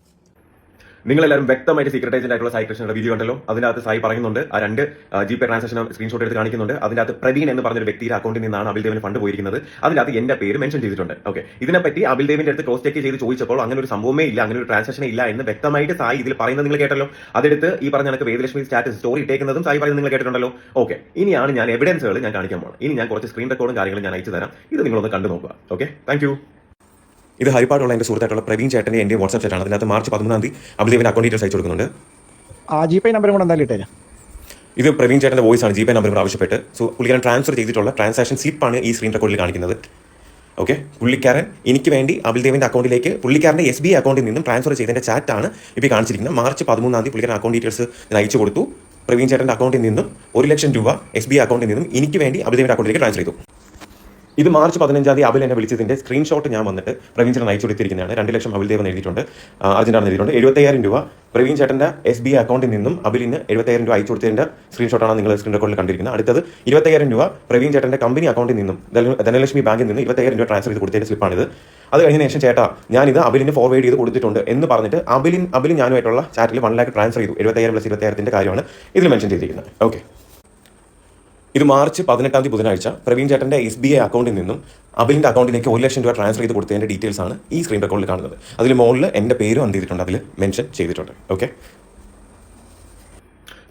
നിങ്ങളെല്ലാവരും വ്യക്തമായിട്ട് സീക്രട്ട് ഏജന്റ് ആയിട്ടുള്ള സായി കൃഷ്ണയുടെ വീഡിയോ കണ്ടല്ലോ. അതിനകത്ത് സായി പറയുന്നുണ്ട്, ആ 2 ജിപേ ട്രാൻസാക്ഷൻ സ്ക്രീൻഷോട്ട് എടുത്ത് കാണിക്കുന്നുണ്ട്. അതിനകത്ത് പ്രവീൺ എന്ന് പറഞ്ഞൊരു വ്യക്തിയുടെ അക്കൗണ്ടിൽ നിന്നാണ് അബിൽദേവിന് ഫണ്ട് പോയിരിക്കുന്നത്. അതിനകത്ത് എന്റെ പേര് മെൻഷൻ ചെയ്തിട്ടുണ്ട്. ഓക്കെ, ഇതിനെപ്പറ്റി അബിൽദേവിന്റെ അടുത്ത് ക്രോസ് ചെക്ക് ചെയ്ത് ചോദിച്ചപ്പോൾ അങ്ങനെ ഒരു സംഭവമേ ഇല്ല, അങ്ങനെ ഒരു ട്രാൻസാക്ഷനേ ഇല്ല എന്ന് വ്യക്തമായിട്ട് സായി ഇതിൽ പറയുന്നത് നിങ്ങൾ കേട്ടല്ലോ. അതെടുത്ത് ഈ പറഞ്ഞ കണക്ക് വേദലക്ഷ്മി സ്റ്റാറ്റസ് സ്റ്റോറി ഇട്ടേക്കുന്നതും സായി പറയുന്നത് നിങ്ങൾ കേട്ടിട്ടുണ്ടല്ലോ. ഓക്കെ, ഇനിയാണ് ഞാൻ എവിഡൻസുകൾ ഞാൻ കാണിക്കാൻ പോകുന്നത്. ഇനി ഞാൻ കുറച്ച് സ്ക്രീൻ റെക്കോർഡും കാര്യങ്ങളും ഞാൻ അയച്ചു തരാം. ഇത് നിങ്ങളൊന്ന് കണ്ടു നോക്കുക. Okay, thank you. ഇത് ഹരിപ്പാടുള്ള എൻ്റെ സുഹൃത്തായിട്ടുള്ള പ്രവീൺ ചേട്ടൻ്റെ എൻ്റെ വാട്സ്ആപ്പ് ചാറ്റാണ്. അതിനകത്ത് മാർച്ച് 13 അബിൽദേവിൻ്റെ അക്കൗണ്ട് ഡീറ്റെയിൽസ് അയച്ചു കൊടുക്കുന്നുണ്ട്. ആ ജിപേ നമ്പറും കൂടെ എന്തായാലും ഇട്ടേരാ. ഇത് പ്രവീൺ ചേട്ടൻ്റെ വോയിസ് ആണ്, ജിപേ നമ്പർ ആവശ്യപ്പെട്ട്. സോ പുള്ളിക്കാരൻ ട്രാൻസ്ഫർ ചെയ്തിട്ടുള്ള ട്രാൻസാക്ഷൻ സ്ലിപ്പാണ് ഈ സ്ക്രീൻ റെക്കോർഡിൽ കാണിക്കുന്നത്. ഓക്കെ, പുള്ളിക്കാരൻ എനിക്ക് വേണ്ടി അബിൽദേവിൻ്റെ അക്കൗണ്ടിലേക്ക് പുള്ളിക്കാരൻ്റെ SBI അക്കൗണ്ടിൽ നിന്നും ട്രാൻസ്ഫർ ചെയ്തതിൻ്റെ ചാറ്റാണ് ഇപ്പോൾ കാണിച്ചിരിക്കുന്നത്. മാർച്ച് 13 പുള്ളിക്കാരൻ അക്കൗണ്ട് ഡീറ്റെയിൽസ് ഞാൻ അയച്ചു കൊടുത്തു. പ്രവീൺ ചേട്ടൻ്റെ അക്കൗണ്ടിൽ നിന്നും 1 ലക്ഷം രൂപ SBI അക്കൗണ്ടിൽ നിന്നും എനിക്ക് വേണ്ടി അബിൽദേവിൻ്റെ അക്കൗണ്ടിലേക്ക് ട്രാൻസ്ഫർ ചെയ്തു. ഇത് മാർച്ച് 15 അബിൽ എന്നെ വിളിച്ചതിന്റെ സ്ക്രീൻഷോട്ട് ഞാൻ വന്നിട്ട് പ്രവീൺ ചേട്ടൻ അയച്ചു കൊടുത്തിരിക്കുന്നതാണ്. 2 ലക്ഷം അബിൽദേവ് എഴുതിയിട്ടുണ്ട്, അർജന്റാണ് എഴുതിയിട്ടുണ്ട്. 75,000 രൂപ പ്രവീൺ ചേട്ടൻ്റെ SBI അക്കൗണ്ടിൽ നിന്നും അബിലിന് 75,000 രൂപ അയച്ചു കൊടുത്തതിന്റെ സ്ക്രീൻഷോട്ടാണ് നിങ്ങൾ സ്ക്രീൻ റെക്കോർഡിൽ കണ്ടിരിക്കുന്നത്. അടുത്തത് 25,000 രൂപ പ്രവീൺ ചേട്ടൻ്റെ കമ്പനി അക്കൗണ്ടിൽ നിന്നും ധനലക്ഷ്മി ബാങ്കിൽ നിന്ന് 25,000 രൂപ ട്രാൻസ്ഫർ ചെയ്ത് കൊടുത്തതിന്റെ സ്ലിപ്പാണിത്. അത് കഴിഞ്ഞ ശേഷം ചേട്ടാ ഞാനിത് അബിലിന് ഫോർവേഡ് ചെയ്ത് കൊടുത്തിട്ടുണ്ട് എന്ന് പറഞ്ഞിട്ട് അബിലും ഞാനുമായിട്ടുള്ള ചാറ്റിൽ 1 ലക്ഷം ട്രാൻസ്ഫർ ചെയ്തു. 75,000 + 25,000 കാര്യമാണ് ഇതിൽ മെൻഷൻ ചെയ്തിരിക്കുന്നത്. ഓക്കെ, ഇത് മാർച്ച് 18 ബുധനാഴ്ച പ്രവീൺ ചേട്ടൻ്റെ SBI അക്കൗണ്ടിൽ നിന്നും അബിലിൻ്റെ അക്കൗണ്ടിലേക്ക് 1 ലക്ഷം രൂപ ട്രാൻസ്ഫർ ചെയ്ത് കൊടുത്തതിൻ്റെ ഡീറ്റെയിൽസ് ആണ് ഈ സ്ക്രീൻ റെക്കോർഡിൽ കാണുന്നത്. അതിൽ മുകളിൽ എൻ്റെ പേരും എന്ത് ചെയ്തിട്ടുണ്ട്, അതിൽ മെൻഷൻ ചെയ്തിട്ടുണ്ട്. ഓക്കെ,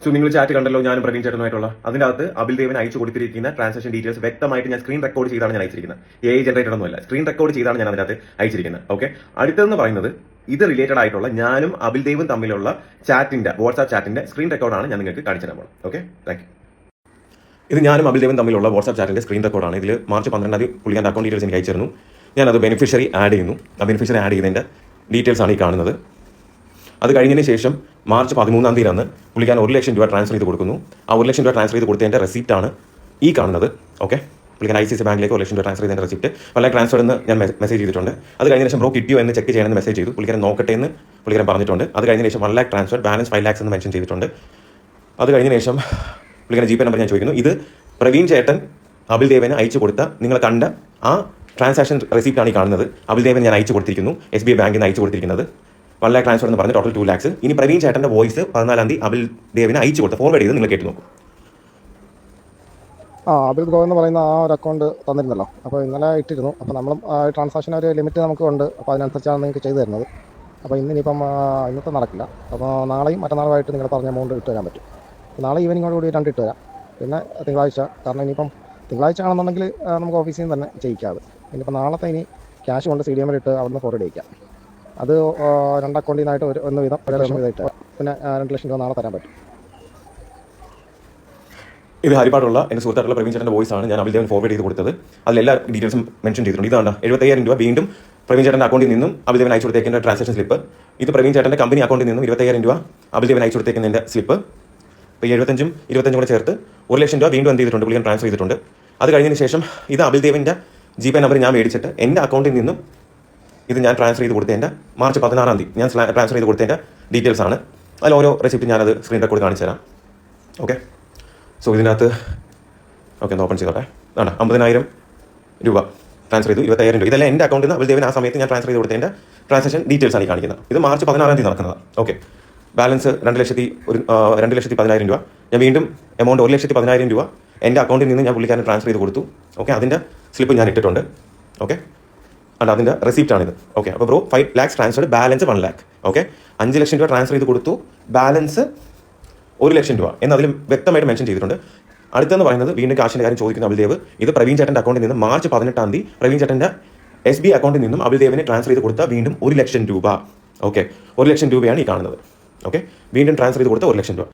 സോ നിങ്ങൾ ചാറ്റ് കണ്ടല്ലോ, ഞാനും പ്രവീൺ ചേട്ടനുമായിട്ടുള്ള. അതിൻ്റെ അകത്ത് അബിൽ ദേവന് അയച്ചു കൊടുത്തിരിക്കുന്ന ട്രാൻസാക്ഷൻ ഡീറ്റെയിൽസ് വ്യക്തമായിട്ട് ഞാൻ സ്ക്രീൻ റെക്കോർഡ് ചെയ്താണ് ഞാൻ അയച്ചിരിക്കുന്നത്. AI ജനറേറ്റഡ് ഒന്നുമല്ല, സ്ക്രീൻ റെക്കോർഡ് ചെയ്താണ് ഞാൻ അതിനകത്ത് അയച്ചിരിക്കുന്നത്. ഓക്കെ, അടുത്തതെന്ന് പറയുന്നത് ഇത് റിലേറ്റഡ് ആയിട്ടുള്ള ഞാനും അബിൽ ദേവും തമ്മിലുള്ള ചാറ്റിന്റെ വാട്സ്ആപ്പ് ചാറ്റിന്റെ സ്ക്രീൻ റെക്കോർഡാണ് ഞാൻ നിങ്ങൾക്ക് കാണിച്ചു തരാൻ പോകുന്നത്. Okay, thank you. ഇത് ഞാനും അബിൽ ദേവും തമ്മിലുള്ള വാട്സ്ആപ്പ് ചാറ്റിന്റെ സ്ക്രീൻ റെക്കോർഡാണ്. ഇതിൽ മാർച്ച് 12 പുള്ളിക്കാൻ്റെ അക്കൗണ്ട് ഡീറ്റെയിൽസ് എനിക്ക് അയച്ചിരുന്നു. ഞാനത് ബെനിഫിഷ്യറി ആഡ് ചെയ്യുന്നു. ആ ബെനിഫിഷ്യറി ആഡ് ചെയ്തതിൻ്റെ ഡീറ്റെയിൽസ് ആണ് ഈ കാണുന്നത്. അത് കഴിഞ്ഞതിന് ശേഷം മാർച്ച് 13 പുള്ളിക്കാൻ 1 ലക്ഷം രൂപ ട്രാൻസ്ഫർ ചെയ്ത് കൊടുക്കുന്നു. ആ 1 ലക്ഷം രൂപ ട്രാൻസ്ഫർ ചെയ്ത് കൊടുത്തതിൻ്റെ റെസിപ്റ്റാണ് ഈ കാണുന്നത്. ഓക്കെ, പുള്ളിക്കാൻ ICICI ബാങ്കിലേക്ക് 1 ലക്ഷം രൂപ ട്രാൻസ്ഫർ ചെയ്തതിൻ്റെ റെസിപ്റ്റ് വളരെ ട്രാൻസ്ഫർ എന്ന് ഞാൻ മെസ്സേജ് ചെയ്തിട്ടുണ്ട്. അത് കഴിഞ്ഞ ശേഷം ബ്രോ കിട്ടിയോ എന്ന് ചെക്ക് ചെയ്യണമെന്ന് മെസ്സേജ് ചെയ്തു. പുള്ളിക്കാരൻ നോക്കട്ടെ എന്ന് പുള്ളിക്കാരൻ പറഞ്ഞിട്ടുണ്ട്. അത് കഴിഞ്ഞ ശേഷം 1 lakh ട്രാൻസ്ഫർ, ബാലൻസ് 5 lakhs എന്ന് മെൻഷൻ ചെയ്തിട്ടുണ്ട്. അത് കഴിഞ്ഞ ശേഷം പുള്ളിക്കാരൻ GPay നമ്പർ ഞാൻ ചോദിക്കുന്നു. ഇത് പ്രവീൺ ചേട്ടൻ അബിൽ ദേവന് അയച്ചു കൊടുത്ത നിങ്ങൾ കണ്ട ആ ട്രാൻസാക്ഷൻ റെസിപ്റ്റാണ് ഈ കാണുന്നത്. അബിൽ ദേവൻ ഞാൻ അയച്ചു കൊടുത്തിരിക്കുന്നു, SBI ബാങ്കിൽ നിന്ന് അയച്ചു കൊടുത്തിരിക്കുന്നത് 1 lakh ട്രാൻസ്ഫർ എന്ന് പറഞ്ഞ് ടോട്ടൽ 2 lakhs. ഇനി പ്രവീൺ ചേട്ടൻ്റെ വോയിസ് 14 അബിൽ ദേവിന് അയച്ചു കൊടുത്ത് ഫോർവേഡ് ചെയ്ത് നിങ്ങൾ കേട്ട് നോക്കും. അബിൽ ബ്രോ എന്ന് പറയുന്ന ആ ഒരു അക്കൗണ്ട് തന്നിരുന്നല്ലോ, അപ്പോൾ ഇന്നലെ ഇട്ടിരുന്നു. അപ്പോൾ നമ്മളും ട്രാൻസാക്ഷൻ ഒരു ലിമിറ്റ് നമുക്ക് ഉണ്ട്, അപ്പോൾ അതിനനുസരിച്ചാണ് നിങ്ങൾക്ക് ചെയ്തു തരുന്നത്. അപ്പോൾ ഇന്നിപ്പം ഇന്നത്തെ നടക്കില്ല. അപ്പോൾ നാളെയും മറ്റന്നാളുമായിട്ട് നിങ്ങൾ പറഞ്ഞ എമൗണ്ട് ഇട്ട് തരാൻ പറ്റും. നാളെ ഈവനിങ്ങോടുകൂടി 2 ഇട്ട് തരാം. പിന്നെ തിങ്കളാഴ്ച, കാരണം ഇനിയിപ്പം തിങ്കളാഴ്ച ആണെന്നുണ്ടെങ്കിൽ നമുക്ക് ഓഫീസിൽ നിന്ന് തന്നെ ചെയ്യിക്കാതെ. ഇനിയിപ്പോൾ നാളത്തെ ഇനി ക്യാഷ് കൊണ്ട് CDM ഇട്ട് അവിടുന്ന് ഫോർവേഡ് ചെയ്യിക്കാം. അത് 2 അക്കൗണ്ടിൽ നിന്നായിട്ട് ഒന്ന് വീതം 1 ലക്ഷം വീതം ഇട്ട് പിന്നെ 2 ലക്ഷം രൂപ നാളെ തരാൻ പറ്റും. ഇത് ഹരിപ്പാടുള്ള എൻ്റെ സുഹൃത്തായിട്ടുള്ള പ്രവീൺ ചേട്ടൻ്റെ വോയിസ് ആണ് ഞാൻ അബിൽ ദേവൻ ഫോർവേഡ് ചെയ്ത് കൊടുത്തത്. അതിലെല്ലാ ഡീറ്റെയിൽസും മെൻഷൻ ചെയ്തിട്ടുണ്ട്. ഇതാണ് 75,000 രൂപ വീണ്ടും പ്രവീൺ ചേട്ടൻ്റെ അക്കൗണ്ടിൽ നിന്നും അബിൽ ദേവൻ അയച്ചു കൊടുത്തേക്കുന്ന ട്രാൻസാക്ഷൻ സ്ലിപ്പ്. ഇത് പ്രവീൺ ചേട്ടൻ്റെ കമ്പനി അക്കൗണ്ടിൽ നിന്നും 25,000 രൂപ അബിൽ ദേവൻ അയച്ചു കൊടുത്തേക്കുന്നതിൻ്റെ സ്ലിപ്പ്. ഇപ്പോൾ 75 കൂടെ ചേർത്ത് 1 ലക്ഷം രൂപ വീണ്ടും എന്ത് ചെയ്തിട്ടുണ്ട്, പുള്ളിക്കാൻ ട്രാൻസ്ഫർ ചെയ്തിട്ടുണ്ട്. അത് കഴിഞ്ഞതിന് ശേഷം ഇത് അബിൽ ദേവൻ്റെ GPay നമ്പർ ഞാൻ മേടിച്ചിട്ട് എൻ്റെ അക്കൗണ്ടിൽ നിന്നും ഇത് ഞാൻ ട്രാൻസ്ഫർ ചെയ്ത് കൊടുത്തതിൻ്റെ മാർച്ച് 16 ഞാൻ ട്രാൻസ്ഫർ ചെയ്ത് കൊടുത്തതിൻ്റെ ഡീറ്റെയിൽസ് ആണ്. അതിൽ ഓരോ റെസിപ്റ്റ് ഞാനത് സ്ക്രീൻ റെക്കോർഡ് കാണിച്ചു തരാം. ഓക്കെ, സോ ഇതിനകത്ത് ഓക്കെ ഒന്ന് ഓപ്പൺ ചെയ്തോട്ടെ. 50,000 രൂപ ട്രാൻസ്ഫർ ചെയ്തു, 25,000 രൂപ. ഇതെല്ലാം എൻ്റെ അക്കൗണ്ടിൽ നിന്ന് അബിൽ ദേവൻ ആ സമയത്ത് ഞാൻ ട്രാൻസ്ഫർ ചെയ്ത് കൊടുത്തതിൻ്റെ ട്രാൻസാക്ഷൻ ഡീറ്റെയിൽസ് ആണ് ഈ കാണിക്കുന്നത്. ഇത് മാർച്ച് 16 നടക്കുന്നതാണ്. ഓക്കെ, ബാലൻസ് 2,10,000 രൂപ. ഞാൻ വീണ്ടും എമൗണ്ട് 1,10,000 രൂപ എൻ്റെ അക്കൗണ്ടിൽ നിന്ന് ഞാൻ പുള്ളിക്കാരൻ ട്രാൻസ്ഫർ ചെയ്ത് കൊടുത്തു. ഓക്കെ, അതിൻ്റെ സ്ലിപ്പ് ഞാൻ ഇട്ടിട്ടുണ്ട്. ഓക്കെ, അല്ല അതിൻ്റെ റെസിപ്റ്റാണിത്. ഓക്കെ, അപ്പോൾ bro 5 lakhs transferred, balance 1 lakh. Okay, 5 ലക്ഷം രൂപ ട്രാൻസ്ഫർ ചെയ്ത് കൊടുത്തു, ബാലൻസ് 1 ലക്ഷം രൂപ എന്നതിൽ വ്യക്തമായിട്ട് മെൻഷൻ ചെയ്തിട്ടുണ്ട്. അടുത്തെന്ന് പറയുന്നത് വീണ്ടും കാശിൻ്റെ കാര്യം ചോദിക്കുന്ന അബിൽ ദേവ്. ഇത് പ്രവീൺ ചേട്ടൻ്റെ അക്കൗണ്ടിൽ നിന്ന് മാർച്ച് 18 പ്രവീൺ ചേട്ടൻ്റെ SBI അക്കൗണ്ടിൽ നിന്നും അബിൽ ദേവിനെ ട്രാൻസ്ഫർ ചെയ്ത് കൊടുത്ത വീണ്ടും 1 ലക്ഷം രൂപ. ഓക്കെ, 1 ലക്ഷം രൂപയാണ് ഈ കാണുന്നത്. ഓക്കെ, വീണ്ടും ട്രാൻസ്ഫർ ചെയ്ത് കൊടുത്ത 1 ലക്ഷം രൂപ.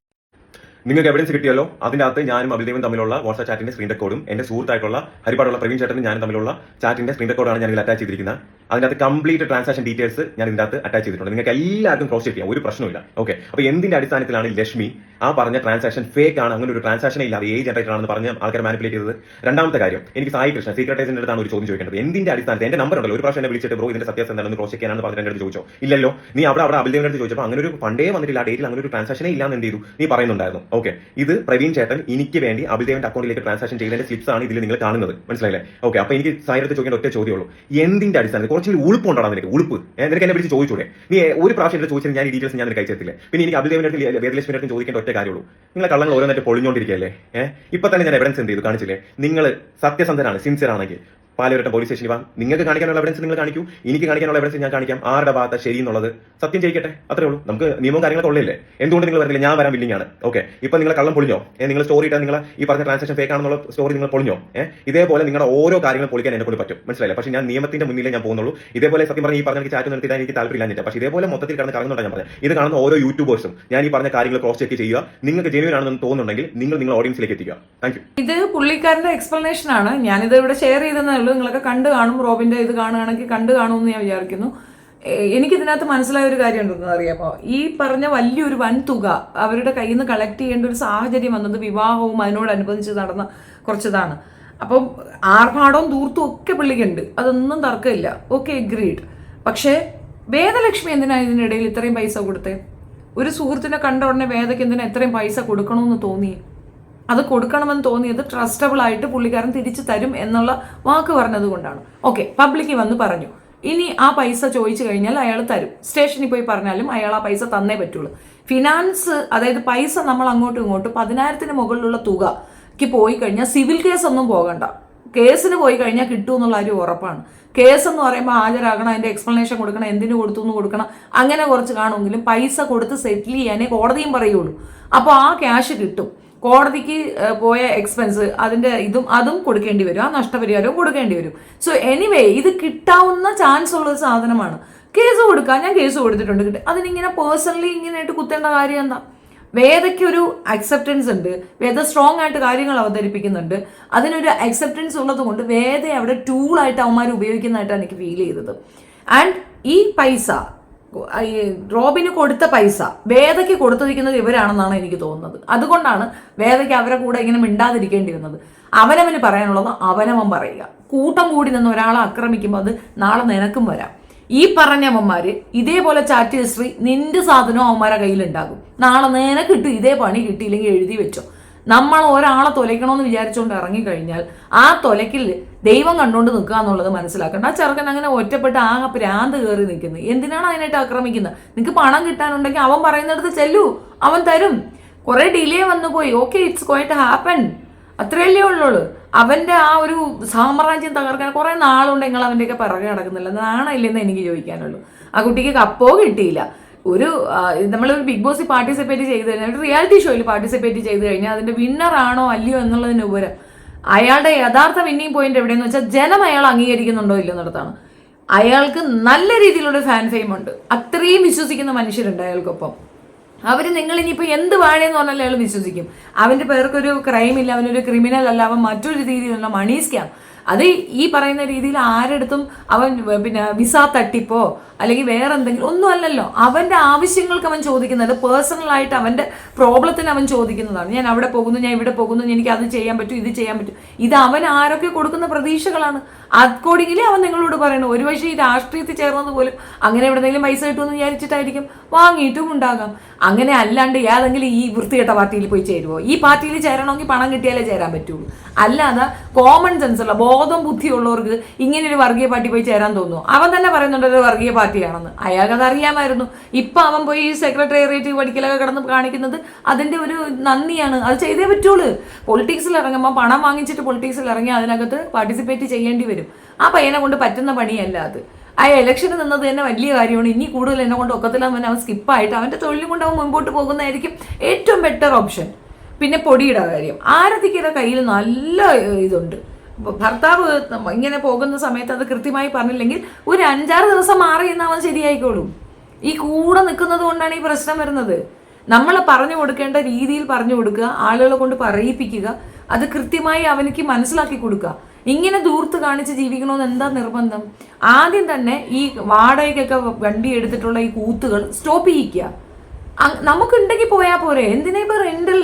നിങ്ങൾക്ക് എവിഡൻസ് കിട്ടിയല്ലോ. അതിൻ്റെ അകത്ത് ഞാനും അബിൽ ദേവും തമ്മിലുള്ള വാട്സ്ആപ്പ് ചാറ്റിന്റെ സ്ക്രീൻ റെക്കോർഡും എൻ്റെ സുഹൃത്തായിട്ടുള്ള ഹരിപ്പാടുള്ള പ്രവീൺ ചേട്ടനും ഞാനും തമ്മിലുള്ള ചാറ്റിന്റെ സ്ക്രീൻ റെക്കോർഡാണ് ഞാൻ ഇതിൽ അറ്റാച്ച് ചെയ്തിരിക്കുന്നത്. അതിൻ്റെ അകത്ത് കംപ്ലീറ്റ് ട്രാൻസാക്ഷൻ ഡീറ്റെയിൽസ് ഞാൻ ഇതിൻ്റെ അകത്ത് അറ്റാച്ച് ചെയ്തിട്ടുണ്ട്. നിങ്ങൾക്ക് എല്ലാവർക്കും ക്രോസ് ചെക്ക് ചെയ്യാം, ഒരു പ്രശ്നമില്ല. ഓക്കെ, അപ്പോൾ എന്തിന്റെ അടിസ്ഥാനത്തിലാണ് ലക്ഷ്മി ആ പറഞ്ഞ ട്രാൻസാക്ഷൻ ഫേക്ക് ആണ്, അങ്ങനെ ഒരു ട്രാൻസാക്ഷനെ ഇല്ലാതെ AI ജനറേറ്റർ ആണെന്ന് പറഞ്ഞ് ആൾക്കാർ മാനിപ്പുലേറ്റ് ചെയ്തത്? രണ്ടാമത്തെ കാര്യം, എനിക്ക് സായി കൃഷ്ണ സീക്രട്ടേഴ്സിന്റെ അടുത്താണ് ഒരു ചോദ്യം ചോദിക്കേണ്ടത്. എന്തിന്റെ അടിസ്ഥാനത്തിൽ എന്റെ നമ്പർ ഉണ്ടല്ലോ, ഒരു പ്രാവശ്യം എന്നെ വിളിച്ചിട്ട് ബ്രോ ഇതിന്റെ സത്യാവസ്ഥ എന്താണെന്ന് ക്രോസ് ചെക്ക് ചെയ്യാനാണ് പറഞ്ഞിട്ട് എൻ്റെ അടുത്ത് ചോദിച്ചോ? ഇല്ലല്ലോ. നീ അവിടെ അബിൽ ദേവിന്റെ അടുത്ത് ചോദിച്ചപ്പോൾ അങ്ങനെ ഒരു ഫണ്ടേ വന്നിട്ടില്ല, ആ ഡേറ്റിൽ അങ്ങനെ ഒരു ട്രാൻസാക്ഷനെ ഇല്ലാന്ന് എന്ത് ചെയ്തു നീ പറയുന്നുണ്ടായിരുന്നു. ഓക്കെ, ഇത് പ്രവീൺ ചേട്ടൻ എനിക്ക് വേണ്ടി അബിൽ ദേവന്റെ അക്കൗണ്ടിലേക്ക് ട്രാൻസാക്ഷൻ ചെയ്തതിന്റെ സ്ലിപ്സ് ആണ് ഇതിൽ നിങ്ങൾ കാണുന്നത്. മനസ്സിലായില്ലേ? ഓക്കെ, അപ്പോൾ എനിക്ക് സായിരത്ത് ചോദിക്കേണ്ട ഒറ്റ ചോദ്യമുള്ളൂ, എന്തിന്റെ അടിസ്ഥാനത്തിൽ? കുറച്ച് ഉളുപ്പുണ്ടാണ് നിനക്ക്, ഉളുപ്പ്. നിനക്ക് എന്നെ വിളിച്ച് ചോദിച്ചൂടെ? നീ ഒരു പ്രാവശ്യം എന്റെ ചോദിച്ചാൽ ഞാൻ ഈ ഡീറ്റെയിൽസ് ഞാൻ നിനക്ക് അയച്ചിട്ടില്ലേ? പിന്നെ എനിക്ക് അബിൽ ദേവന്റെ അടുത്ത് വേദലക്ഷ്മിയുടെ അടുത്ത് ചോദിക്കേണ്ട ഒറ്റ കാര്യമുള്ളൂ, നിങ്ങളെ കള്ളങ്ങൾ ഓരോന്നായിട്ട് പൊളിഞ്ഞോണ്ടിരിക്കുകയല്ലേ? ഇപ്പൊ തന്നെ ഞാൻ എവിഡൻസ് എന്ത് ചെയ്തു കാണിച്ചില്ലേ? നിങ്ങൾ സത്യസന്ധനാണ്, സിൻസിയർ ആണെങ്കിൽ പാലവരട്ടം പോലീസ് സ്റ്റേഷനിൽ വാ, നിങ്ങൾക്ക് കാണിക്കാനുള്ള എവിഡൻസ് നിങ്ങൾ കാണിക്കൂ, എനിക്ക് കാണിക്കാനുള്ള എവിഡൻസ് ഞാൻ കാണിക്കാം. ആരുടെ ഭാഗത്ത് ശരി എന്നുള്ളത് സത്യം ചെയ്യിക്കട്ടെ, അത്രേ ഉള്ളൂ. നമുക്ക് നിയമവും കാര്യങ്ങളൊക്കെ ഉള്ളില്ലേ? എന്തുകൊണ്ട് നിങ്ങൾ പറഞ്ഞില്ല ഞാൻ വരാൻ വില്ലിങ്ങാണ്? ഓക്കെ, ഇപ്പൊ നിങ്ങളെ കള്ളം പൊളിഞ്ഞോ? നിങ്ങൾ സ്റ്റോറി ഇട്ടാൽ നിങ്ങൾ ഈ പറഞ്ഞ ട്രാൻസാക്ഷൻ ഫേക്ക് ആണെന്നുള്ള സ്റ്റോറി നിങ്ങൾ പൊളിഞ്ഞോ? ഇതേപോലെ നിങ്ങളുടെ ഓരോ കാര്യങ്ങളും പൊളിക്കാൻ എന്നെ കൊണ്ട് പറ്റും. മനസ്സിലായില്ല? പക്ഷേ ഞാൻ നിയമത്തിന്റെ മുന്നിലേ ഞാൻ പോകുന്നുള്ളൂ. ഇതേപോലെ സത്യം പറഞ്ഞ ഈ പറഞ്ഞ ചാറ്റ് നിർത്തിയാൽ എനിക്ക് താല്പര്യമില്ല. പക്ഷേ ഇതേപോലെ മൊത്തത്തിൽ കിടന്ന് കറങ്ങുന്നുണ്ട് ഞാൻ പറഞ്ഞത്. ഇത് കാണുന്ന ഓരോ യൂട്യൂബേഴ്സും ഞാൻ ഈ പറഞ്ഞ കാര്യങ്ങൾ ക്രോസ് ചെക്ക് ചെയ്യുക. നിങ്ങൾക്ക് ജെന്യൂൻ ആണെന്ന് തോന്നുന്നുണ്ടെങ്കിൽ നിങ്ങൾ ഓഡിയൻസിലേക്ക് എത്തിക്കുക. Thank you. ഇത് പുള്ളിക്കാരന്റെ എക്സ്പ്ലനേഷൻ ആണ്. ഞാനിത് ഇവിടെ ഷെയർ ചെയ്തെന്നേ ഉള്ളൂ. നിങ്ങളൊക്കെ കണ്ടു കാണും, റോബിന്റെ ഇത് കാണുകയാണെങ്കിൽ കണ്ടു കാണുമെന്ന് ഞാൻ വിചാരിക്കുന്നു. എനിക്കിതിനകത്ത് മനസ്സിലായ ഒരു കാര്യം ഉണ്ടെന്ന് അറിയാമോ? ഈ പറഞ്ഞ വലിയൊരു വൻ തുക അവരുടെ കയ്യിൽ നിന്ന് കളക്ട് ചെയ്യേണ്ട ഒരു സാഹചര്യം വന്നത് വിവാഹവും അതിനോടനുബന്ധിച്ച് നടന്ന കുറച്ചതാണ്. അപ്പം ആർഭാടവും ദൂർത്തും ഒക്കെ പുള്ളിക്കുണ്ട്, അതൊന്നും തർക്കമില്ല. Okay, agreed. പക്ഷേ വേദലക്ഷ്മി എന്തിനാണ് ഇതിനിടയിൽ ഇത്രയും പൈസ കൊടുത്തേ? ഒരു സുഹൃത്തിനെ കണ്ട ഉടനെ വേദയ്ക്ക് എന്തിനാ ഇത്രയും പൈസ കൊടുക്കണമെന്ന് തോന്നി? അത് കൊടുക്കണമെന്ന് തോന്നിയത് ട്രസ്റ്റബിൾ ആയിട്ട് പുള്ളിക്കാരൻ തിരിച്ചു തരും എന്നുള്ള വാക്ക് പറഞ്ഞത് കൊണ്ടാണ്. ഓക്കെ, പബ്ലിക്ക് വന്ന് പറഞ്ഞു, ഇനി ആ പൈസ ചോദിച്ചു കഴിഞ്ഞാൽ അയാൾ തരും. സ്റ്റേഷനിൽ പോയി പറഞ്ഞാലും അയാൾ ആ പൈസ തന്നേ പറ്റുള്ളൂ. ഫിനാൻസ്, അതായത് പൈസ നമ്മൾ അങ്ങോട്ടും ഇങ്ങോട്ടും 10,000-ന് മുകളിലുള്ള തുക പോയി കഴിഞ്ഞാൽ സിവിൽ കേസ് ഒന്നും പോകണ്ട. കേസിന് പോയി കഴിഞ്ഞാൽ കിട്ടുമെന്നുള്ള ഒരു ഉറപ്പാണ്. കേസ് എന്ന് പറയുമ്പോൾ ഹാജരാകണം, അതിന്റെ എക്സ്പ്ലനേഷൻ കൊടുക്കണം, എന്തിനു കൊടുത്തു എന്ന് കൊടുക്കണം, അങ്ങനെ കുറച്ച് കാണുമെങ്കിലും പൈസ കൊടുത്ത് സെറ്റിൽ ചെയ്യാനേ കോടതിയും പറയുള്ളൂ. അപ്പോൾ ആ ക്യാഷ് കിട്ടും. കോടതിക്ക് പോയ എക്സ്പെൻസ് അതിന്റെ അതും കൊടുക്കേണ്ടി വരും, ആ നഷ്ടപരിഹാരവും കൊടുക്കേണ്ടി വരും. സോ എനിവേ ഇത് കിട്ടാവുന്ന ചാൻസ് ഉള്ള ഒരു സാധനമാണ്. കേസ് കൊടുക്കാം, ഞാൻ കേസ് കൊടുത്തിട്ടുണ്ട്. അതിനിങ്ങനെ പേഴ്സണലി ഇങ്ങനെയായിട്ട് കുത്തേണ്ട കാര്യം എന്താ? വേദയ്ക്ക് ഒരു അക്സെപ്റ്റൻസ് ഉണ്ട്, വേദ സ്ട്രോങ് ആയിട്ട് കാര്യങ്ങൾ അവതരിപ്പിക്കുന്നുണ്ട്. അതിനൊരു അക്സെപ്റ്റൻസ് ഉള്ളത് കൊണ്ട് വേദയെ അവിടെ ടൂളായിട്ട് അവന്മാർ ഉപയോഗിക്കുന്നതായിട്ടാണ് എനിക്ക് ഫീൽ ചെയ്തത്. ആൻഡ് ഈ പൈസ റോബിന് കൊടുത്ത പൈസ വേദയ്ക്ക് കൊടുത്തിരിക്കുന്നത് ഇവരാണെന്നാണ് എനിക്ക് തോന്നുന്നത്. അതുകൊണ്ടാണ് വേദയ്ക്ക് അവരെ കൂടെ ഇങ്ങനെ മിണ്ടാതിരിക്കേണ്ടി വന്നത്. അവനവന് പറയാനുള്ളത് അവനവൻ പറയുക. കൂട്ടം കൂടി നിന്ന് ഒരാളെ ആക്രമിക്കുമ്പോൾ അത് നാളെ നിനക്കും വരാം. ഈ പറഞ്ഞ അവന്മാര് ഇതേപോലെ ചാറ്റ് ഹിസ്റ്ററി നിന്റെ സാധനവും അവന്മാരെ കയ്യിലുണ്ടാകും. നാളെ നിനക്ക് കിട്ടും. ഇതേ പണി കിട്ടിയില്ലെങ്കിൽ എഴുതി വെച്ചോ. നമ്മൾ ഒരാളെ തൊലയ്ക്കണമെന്ന് വിചാരിച്ചുകൊണ്ട് ഇറങ്ങിക്കഴിഞ്ഞാൽ ആ തൊലയ്ക്കിൽ ദൈവം കണ്ടുകൊണ്ട് നിൽക്കുക എന്നുള്ളത് മനസ്സിലാക്കണം. ആ ചെറുക്കൻ അങ്ങനെ ഒറ്റപ്പെട്ട് ആ ഭ്രാന്ത് കയറി നിൽക്കുന്നത്. എന്തിനാണ് അതിനായിട്ട് ആക്രമിക്കുന്നത്? നിങ്ങൾക്ക് പണം കിട്ടാനുണ്ടെങ്കിൽ അവൻ പറയുന്നിടത്ത് ചെല്ലൂ, അവൻ തരും. കുറെ ഡിലേ വന്നു പോയി, ഓക്കെ, ഇറ്റ്സ് ക്വൈറ്റ് ഹാപ്പൻ, അത്രയല്ലേ ഉള്ളൂ. അവന്റെ ആ ഒരു സാമ്രാജ്യം തകർക്കാൻ കുറെ നാളുണ്ട് നിങ്ങൾ അവന്റെയൊക്കെ പിറകെ നടക്കുന്നില്ല. നാണമില്ലെന്ന് എനിക്ക് ചോദിക്കാനുള്ളൂ. ആ കുട്ടിക്ക് കപ്പോ കിട്ടിയില്ല. നമ്മളൊരു ബിഗ് ബോസിൽ പാർട്ടിസിപ്പേറ്റ് ചെയ്ത് കഴിഞ്ഞാൽ, ഒരു റിയാലിറ്റി ഷോയിൽ പാർട്ടിസിപ്പേറ്റ് ചെയ്ത് കഴിഞ്ഞാൽ അതിന്റെ വിന്നർ ആണോ അല്ലയോ എന്നുള്ളതിന് ഉപരം അയാളുടെ യഥാർത്ഥ വിന്നിങ് പോയിന്റ് എവിടെയെന്ന് വെച്ചാൽ ജനം അയാൾ അംഗീകരിക്കുന്നുണ്ടോ ഇല്ലോ എന്നിടത്താണ്. അയാൾക്ക് നല്ല രീതിയിലുള്ള ഫാൻ ഫെയിം ഉണ്ട്, അത്രയും വിശ്വസിക്കുന്ന മനുഷ്യരുണ്ട് അയാൾക്കൊപ്പം. അവർ നിങ്ങൾ ഇനിയിപ്പോൾ എന്ത് വാഴയെന്ന് പറഞ്ഞാൽ അയാൾ വിശ്വസിക്കും. അവൻ്റെ പേർക്കൊരു ക്രൈം ഇല്ല, അവനൊരു ക്രിമിനൽ അല്ല, അവൻ മറ്റൊരു രീതിയിലുള്ള മണി സ്കാം. അത് ഈ പറയുന്ന രീതിയിൽ ആരെടുത്തും അവൻ വിസ തട്ടിപ്പോ അല്ലെങ്കിൽ വേറെ എന്തെങ്കിലും ഒന്നും അല്ലല്ലോ. അവന്റെ ആവശ്യങ്ങൾക്ക് അവൻ ചോദിക്കുന്നത്, പേഴ്സണലായിട്ട് അവന്റെ പ്രോബ്ലത്തിന് അവൻ ചോദിക്കുന്നതാണ്. ഞാൻ അവിടെ പോകുന്നു, ഞാൻ ഇവിടെ പോകുന്നു, എനിക്ക് അത് ചെയ്യാൻ പറ്റും, ഇത് ചെയ്യാൻ പറ്റും. ഇത് അവൻ ആരൊക്കെ കൊടുക്കുന്ന പ്രതീക്ഷകളാണ്. അക്കോർഡിംഗിലി അവൻ നിങ്ങളോട് പറയണം. ഒരു പക്ഷേ ഈ രാഷ്ട്രീയത്തിൽ ചേർന്നത് പോലും അങ്ങനെ എവിടെന്നെങ്കിലും പൈസ കിട്ടുമെന്ന് വിചാരിച്ചിട്ടായിരിക്കും, വാങ്ങിയിട്ടും ഉണ്ടാകാം. അങ്ങനെ അല്ലാണ്ട് ഏതെങ്കിലും ഈ വൃത്തികെട്ട പാർട്ടിയിൽ പോയി ചേരുവോ? ഈ പാർട്ടിയിൽ ചേരണമെങ്കിൽ പണം കിട്ടിയാലേ ചേരാൻ പറ്റുള്ളൂ. അല്ലാതെ കോമൺ സെൻസ് ഉള്ള ബോധം ബുദ്ധിയുള്ളവർക്ക് ഇങ്ങനെ ഒരു വർഗീയ പാർട്ടി പോയി ചേരാൻ തോന്നുന്നു. അവൻ തന്നെ പറയുന്നുണ്ട് ഒരു വർഗീയ പാർട്ടിയാണെന്ന്. അയാൾക്കത് അറിയാമായിരുന്നു. ഇപ്പൊ അവൻ പോയി ഈ സെക്രട്ടേറിയറ്റ് പഠിക്കലൊക്കെ കിടന്ന് കാണിക്കുന്നത് അതിന്റെ ഒരു നന്ദിയാണ്. അത് ചെയ്തേ പറ്റുള്ളൂ. പൊളിറ്റിക്സിൽ ഇറങ്ങുമ്പോൾ പണം വാങ്ങിച്ചിട്ട് പൊളിറ്റിക്സിൽ ഇറങ്ങി അതിനകത്ത് പാർട്ടിസിപ്പേറ്റ് ചെയ്യേണ്ടി വരും. ആ പയ്യനെ കൊണ്ട് പറ്റുന്ന പണിയല്ല അത്. ആ ഇലക്ഷന് നിന്നത് തന്നെ വലിയ കാര്യമാണ്. ഇനി കൂടുതൽ എന്നെ കൊണ്ട് ഒക്കത്തില്ല, അവൻ സ്കിപ്പായിട്ട് അവന്റെ തൊഴിലും കൊണ്ട് അവൻ മുൻപോട്ട് പോകുന്നതായിരിക്കും ഏറ്റവും ബെറ്റർ ഓപ്ഷൻ. പിന്നെ പൊടിയുടെ കാര്യം, ആരതിയുടെ കയ്യിൽ നല്ല ഇതുണ്ട്. ഭർത്താവ് ഇങ്ങനെ പോകുന്ന സമയത്ത് അത് കൃത്യമായി പറഞ്ഞില്ലെങ്കിൽ ഒരു 5-6 ദിവസം മാറി എന്ന് അവൻ ശരിയായിക്കോളും. ഈ കൂടെ നിൽക്കുന്നത് കൊണ്ടാണ് ഈ പ്രശ്നം വരുന്നത്. നമ്മൾ പറഞ്ഞു കൊടുക്കേണ്ട രീതിയിൽ പറഞ്ഞു കൊടുക്കുക, ആളുകളെ കൊണ്ട് പറയിപ്പിക്കുക, അത് കൃത്യമായി അവനിക്ക് മനസ്സിലാക്കി കൊടുക്കുക. ഇങ്ങനെ ദൂർത്ത് കാണിച്ച് ജീവിക്കണമെന്ന് എന്താ നിർബന്ധം? ആദ്യം തന്നെ ഈ വാടകയ്ക്കൊക്കെ വണ്ടി എടുത്തിട്ടുള്ള ഈ കൂത്തുകൾ സ്റ്റോപ്പ് ചെയ്യിക്കുക. നമുക്കുണ്ടെങ്കിൽ പോയാൽ പോരെ, എന്തിനാ ഇപ്പൊ റെന്റൽ?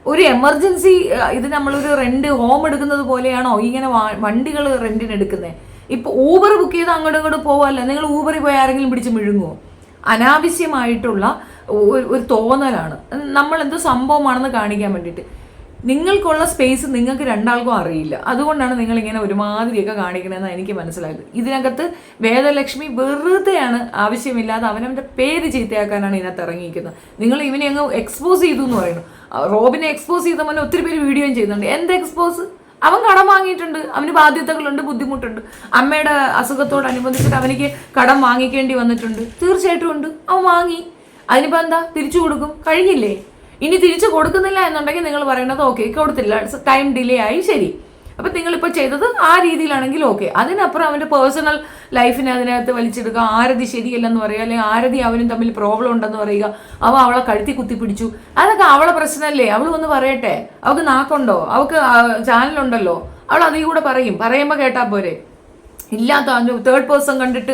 ഒരു എമർജൻസി ഇത് നമ്മളൊരു റെന്റ് ഹോം എടുക്കുന്നത് പോലെയാണോ ഇങ്ങനെ വണ്ടികൾ റെന്റിന് എടുക്കുന്നത്? ഇപ്പൊ ഊബർ ബുക്ക് ചെയ്ത് അങ്ങോട്ടും ഇങ്ങോട്ടും പോവാല്ല. നിങ്ങൾ ഊബറിൽ പോയി ആരെങ്കിലും പിടിച്ച് മിഴുങ്ങുമോ? അനാവശ്യമായിട്ടുള്ള ഒരു തോന്നലാണ്. നമ്മൾ എന്തോ സംഭവമാണെന്ന് കാണിക്കാൻ വേണ്ടിയിട്ട്. നിങ്ങൾക്കുള്ള സ്പേസ് നിങ്ങൾക്ക് രണ്ടാൾക്കും അറിയില്ല. അതുകൊണ്ടാണ് നിങ്ങൾ ഇങ്ങനെ ഒരുമാതിരിയൊക്കെ കാണിക്കണമെന്ന് എനിക്ക് മനസ്സിലായത്. ഇതിനകത്ത് വേദലക്ഷ്മി വെറുതെയാണ് ആവശ്യമില്ലാതെ അവനവൻ്റെ പേര് ചീത്തയാക്കാനാണ് ഇതിനകത്ത് ഇറങ്ങിയിരിക്കുന്നത്. നിങ്ങൾ ഇവനെ അങ്ങ് എക്സ്പോസ് ചെയ്തു എന്ന് പറയുന്നു. റോബിനെ എക്സ്പോസ് ചെയ്ത പോലെ ഒത്തിരി പേര് വീഡിയോയും ചെയ്യുന്നുണ്ട്. എന്ത് എക്സ്പോസ്? അവൻ കടം വാങ്ങിയിട്ടുണ്ട്, അവന് ബാധ്യതകളുണ്ട്, ബുദ്ധിമുട്ടുണ്ട്. അമ്മയുടെ അസുഖത്തോടനുബന്ധിച്ചിട്ട് അവനിക്ക് കടം വാങ്ങിക്കേണ്ടി വന്നിട്ടുണ്ട്. തീർച്ചയായിട്ടും ഉണ്ട്. അവൻ വാങ്ങി, അതിനിപ്പോൾ എന്താ? തിരിച്ചു കൊടുക്കും. കഴിഞ്ഞില്ലേ? ഇനി തിരിച്ചു കൊടുക്കുന്നില്ല എന്നുണ്ടെങ്കിൽ നിങ്ങൾ പറയുന്നത് ഓക്കെ, കൊടുത്തില്ല, ടൈം ഡിലേ ആയി, ശരി. അപ്പം നിങ്ങളിപ്പോൾ ചെയ്തത് ആ രീതിയിലാണെങ്കിൽ ഓക്കെ. അതിനപ്പുറം അവൻ്റെ പേഴ്സണൽ ലൈഫിനെ അതിനകത്ത് വലിച്ചെടുക്കുക, ആരതി ശരിയല്ലെന്ന് പറയുക, അല്ലെങ്കിൽ ആരതി അവനും തമ്മിൽ പ്രോബ്ലം ഉണ്ടെന്ന് പറയുക, അവളെ കഴുത്തി കുത്തിപ്പിടിച്ചു, അതൊക്കെ അവളെ പ്രശ്നമല്ലേ? അവൾ വന്ന് പറയട്ടെ. അവൾക്ക് നാക്കുണ്ടോ? അവൾക്ക് ചാനലുണ്ടല്ലോ, അവൾ അതിൽ കൂടെ പറയും. പറയുമ്പോൾ കേട്ടാൽ പോരെ. ഇല്ലാത്ത തേർഡ് പേഴ്സൺ കണ്ടിട്ട്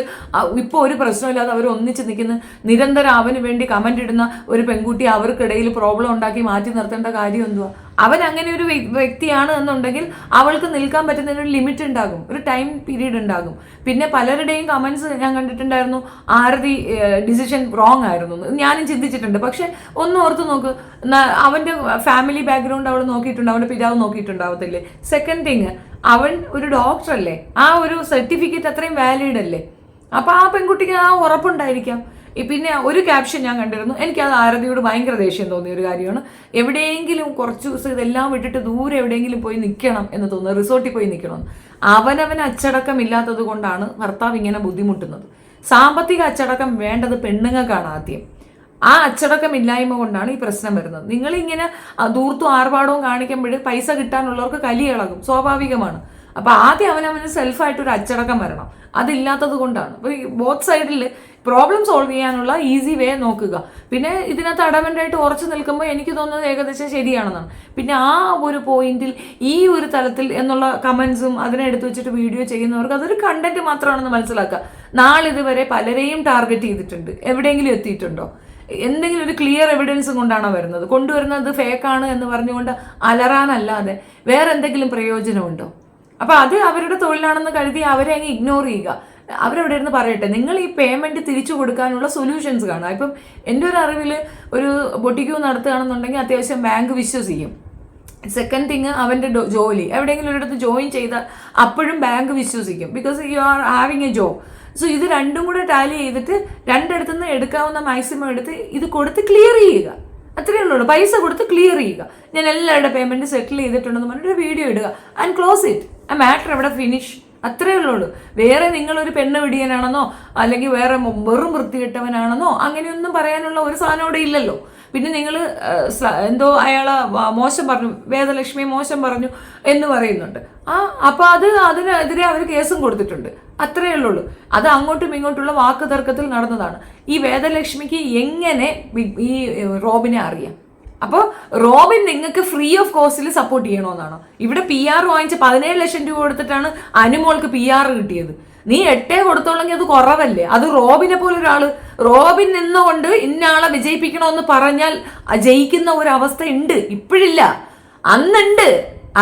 ഇപ്പോൾ ഒരു പ്രശ്നമില്ലാതെ അവർ ഒന്നിച്ച് നിൽക്കുന്ന, നിരന്തരം അവന് വേണ്ടി കമന്റ് ഇടുന്ന ഒരു പെൺകുട്ടി അവർക്കിടയിൽ പ്രോബ്ലം ഉണ്ടാക്കി മാറ്റി നിർത്തേണ്ട കാര്യം എന്തുവാ? അവൻ അങ്ങനെ ഒരു വ്യക്തിയാണ് എന്നുണ്ടെങ്കിൽ അവൾക്ക് നിൽക്കാൻ പറ്റുന്നതിന് ഒരു ലിമിറ്റ് ഉണ്ടാകും, ഒരു ടൈം പീരീഡ് ഉണ്ടാകും. പിന്നെ പലരുടെയും കമന്റ്സ് ഞാൻ കണ്ടിട്ടുണ്ടായിരുന്നു, ആരതി ഡിസിഷൻ റോങ് ആയിരുന്നു. ഞാനും ചിന്തിച്ചിട്ടുണ്ട്. പക്ഷെ ഒന്ന് ഓർത്ത് നോക്ക്, അവന്റെ ഫാമിലി ബാക്ക്ഗ്രൗണ്ട് അവൾ നോക്കിയിട്ടുണ്ട്, അവന്റെ പിതാവ് നോക്കിയിട്ടുണ്ടാവത്തില്ലേ? സെക്കൻഡ് തിങ്, അവൻ ഒരു ഡോക്ടർ അല്ലേ? ആ ഒരു സർട്ടിഫിക്കറ്റ് അത്രയും വാലിഡ് അല്ലേ? അപ്പൊ ആ പെൺകുട്ടിക്ക് ആ ഉറപ്പുണ്ടായിരിക്കാം. പിന്നെ ഒരു ക്യാപ്ഷൻ ഞാൻ കണ്ടിരുന്നു, എനിക്കത് ആരതിയോട് ഭയങ്കര ദേഷ്യം തോന്നിയ ഒരു കാര്യമാണ്. എവിടെയെങ്കിലും കുറച്ച് ദിവസം ഇതെല്ലാം വിട്ടിട്ട് ദൂരെ എവിടെയെങ്കിലും പോയി നിൽക്കണം എന്ന് തോന്നുന്നു, റിസോർട്ടിൽ പോയി നിൽക്കണം. അവനവന് അച്ചടക്കം ഇല്ലാത്തത് കൊണ്ടാണ് ഭർത്താവ് ഇങ്ങനെ ബുദ്ധിമുട്ടുന്നത്. സാമ്പത്തിക അച്ചടക്കം വേണ്ടത് പെണ്ണുങ്ങൾക്കാണ് ആദ്യം. ആ അച്ചടക്കം ഇല്ലായ്മ കൊണ്ടാണ് ഈ പ്രശ്നം വരുന്നത്. നിങ്ങളിങ്ങനെ ദൂർത്തും ആർഭാടവും കാണിക്കുമ്പോൾ പൈസ കിട്ടാനുള്ളവർക്ക് കലി ഇളകും, സ്വാഭാവികമാണ്. അപ്പൊ ആദ്യം അവനവന് സെൽഫായിട്ടൊരു അച്ചടക്കം വരണം. അതില്ലാത്തത് കൊണ്ടാണ്. അപ്പൊ ഈ ബോത്ത് സൈഡിൽ പ്രോബ്ലം സോൾവ് ചെയ്യാനുള്ള ഈസി വേ നോക്കുക. പിന്നെ ഇതിനകത്ത് അഡമൻ്റായിട്ട് ഉറച്ചു നിൽക്കുമ്പോൾ എനിക്ക് തോന്നുന്നത് ഏകദേശം ശരിയാണെന്നാണ്. പിന്നെ ആ ഒരു പോയിന്റിൽ ഈ ഒരു തലത്തിൽ എന്നുള്ള കമന്റ്സും അതിനെ എടുത്തു വെച്ചിട്ട് വീഡിയോ ചെയ്യുന്നവർക്ക് അതൊരു കണ്ടന്റ് മാത്രമാണെന്ന് മനസ്സിലാക്കുക. നാളിതുവരെ പലരെയും ടാർഗറ്റ് ചെയ്തിട്ടുണ്ട്. എവിടെയെങ്കിലും എത്തിയിട്ടുണ്ടോ? എന്തെങ്കിലും ഒരു ക്ലിയർ എവിഡൻസ് കൊണ്ടാണോ വരുന്നത്? കൊണ്ടുവരുന്നത് ഫേക്കാണ് എന്ന് പറഞ്ഞുകൊണ്ട് അലറാനല്ലാതെ വേറെ എന്തെങ്കിലും പ്രയോജനമുണ്ടോ? അപ്പൊ അത് അവരുടെ തൊഴിലാണെന്ന് കരുതി അവരെ അങ്ങ് ഇഗ്നോർ ചെയ്യുക. അവരവിടെ ഇരുന്ന് പറയട്ടെ. നിങ്ങൾ ഈ പേയ്മെന്റ് തിരിച്ചു കൊടുക്കാനുള്ള സൊല്യൂഷൻസ് കാണുക. ഇപ്പം എൻ്റെ ഒരു അറിവിൽ ഒരു ബൊട്ടിക്യൂ നടത്തുകയാണെന്നുണ്ടെങ്കിൽ അത്യാവശ്യം ബാങ്ക് വിശ്വസിക്കും. സെക്കൻഡ് തിങ്, അവൻ്റെ ജോലി എവിടെയെങ്കിലും ഒരിടത്ത് ജോയിൻ ചെയ്താൽ അപ്പോഴും ബാങ്ക് വിശ്വസിക്കും. Because you are having A job. So ഇത് രണ്ടും കൂടെ ടാലി ചെയ്തിട്ട് രണ്ടിടത്തു നിന്ന് എടുക്കാവുന്ന മാക്സിമം എടുത്ത് ഇത് കൊടുത്ത് ക്ലിയർ ചെയ്യുക. അത്രയേ ഉള്ളൂ. പൈസ കൊടുത്ത് ക്ലിയർ ചെയ്യുക. ഞാൻ എല്ലാവരുടെ പേയ്മെന്റ് സെറ്റിൽ ചെയ്തിട്ടുണ്ടെന്ന് പറഞ്ഞിട്ട് വീഡിയോ ഇടുക ആൻഡ് ക്ലോസ് ഇറ്റ്. ആ മാറ്റർ എവിടെ ഫിനിഷ്. അത്രയേ ഉള്ളൂ. വേറെ നിങ്ങളൊരു പെണ്ണ് പിടിയനാണെന്നോ അല്ലെങ്കിൽ വേറെ വെറും വൃത്തികെട്ടവനാണെന്നോ അങ്ങനെയൊന്നും പറയാനുള്ള ഒരു സാധനം അവിടെ ഇല്ലല്ലോ. പിന്നെ നിങ്ങൾ എന്തോ അയാളെ മോശം പറഞ്ഞു, വേദലക്ഷ്മി മോശം പറഞ്ഞു എന്ന് പറയുന്നുണ്ട്. അപ്പൊ അതിനെതിരെ അവർ കേസും കൊടുത്തിട്ടുണ്ട്. അത്രയേ ഉള്ളൂ. അത് അങ്ങോട്ടും ഇങ്ങോട്ടുള്ള വാക്ക് തർക്കത്തിൽ നടന്നതാണ്. ഈ വേദലക്ഷ്മിക്ക് എങ്ങനെ ഈ റോബിനെ അറിയാം? അപ്പോൾ റോബിൻ നിങ്ങൾക്ക് ഫ്രീ ഓഫ് കോസ്റ്റിൽ സപ്പോർട്ട് ചെയ്യണമെന്നാണോ? ഇവിടെ PR വാങ്ങിച്ച് 17 ലക്ഷം രൂപ കൊടുത്തിട്ടാണ് അനുമോൾക്ക് PR കിട്ടിയത്. നീ 8 കൊടുത്തോളെങ്കിൽ അത് കുറവല്ലേ? അത് റോബിനെ പോലെ ഒരാള്, റോബിൻ നിന്നുകൊണ്ട് ഇന്നയാളെ വിജയിപ്പിക്കണമെന്ന് പറഞ്ഞാൽ ജയിക്കുന്ന ഒരു അവസ്ഥ ഉണ്ട്. ഇപ്പോഴില്ല, അന്നുണ്ട്.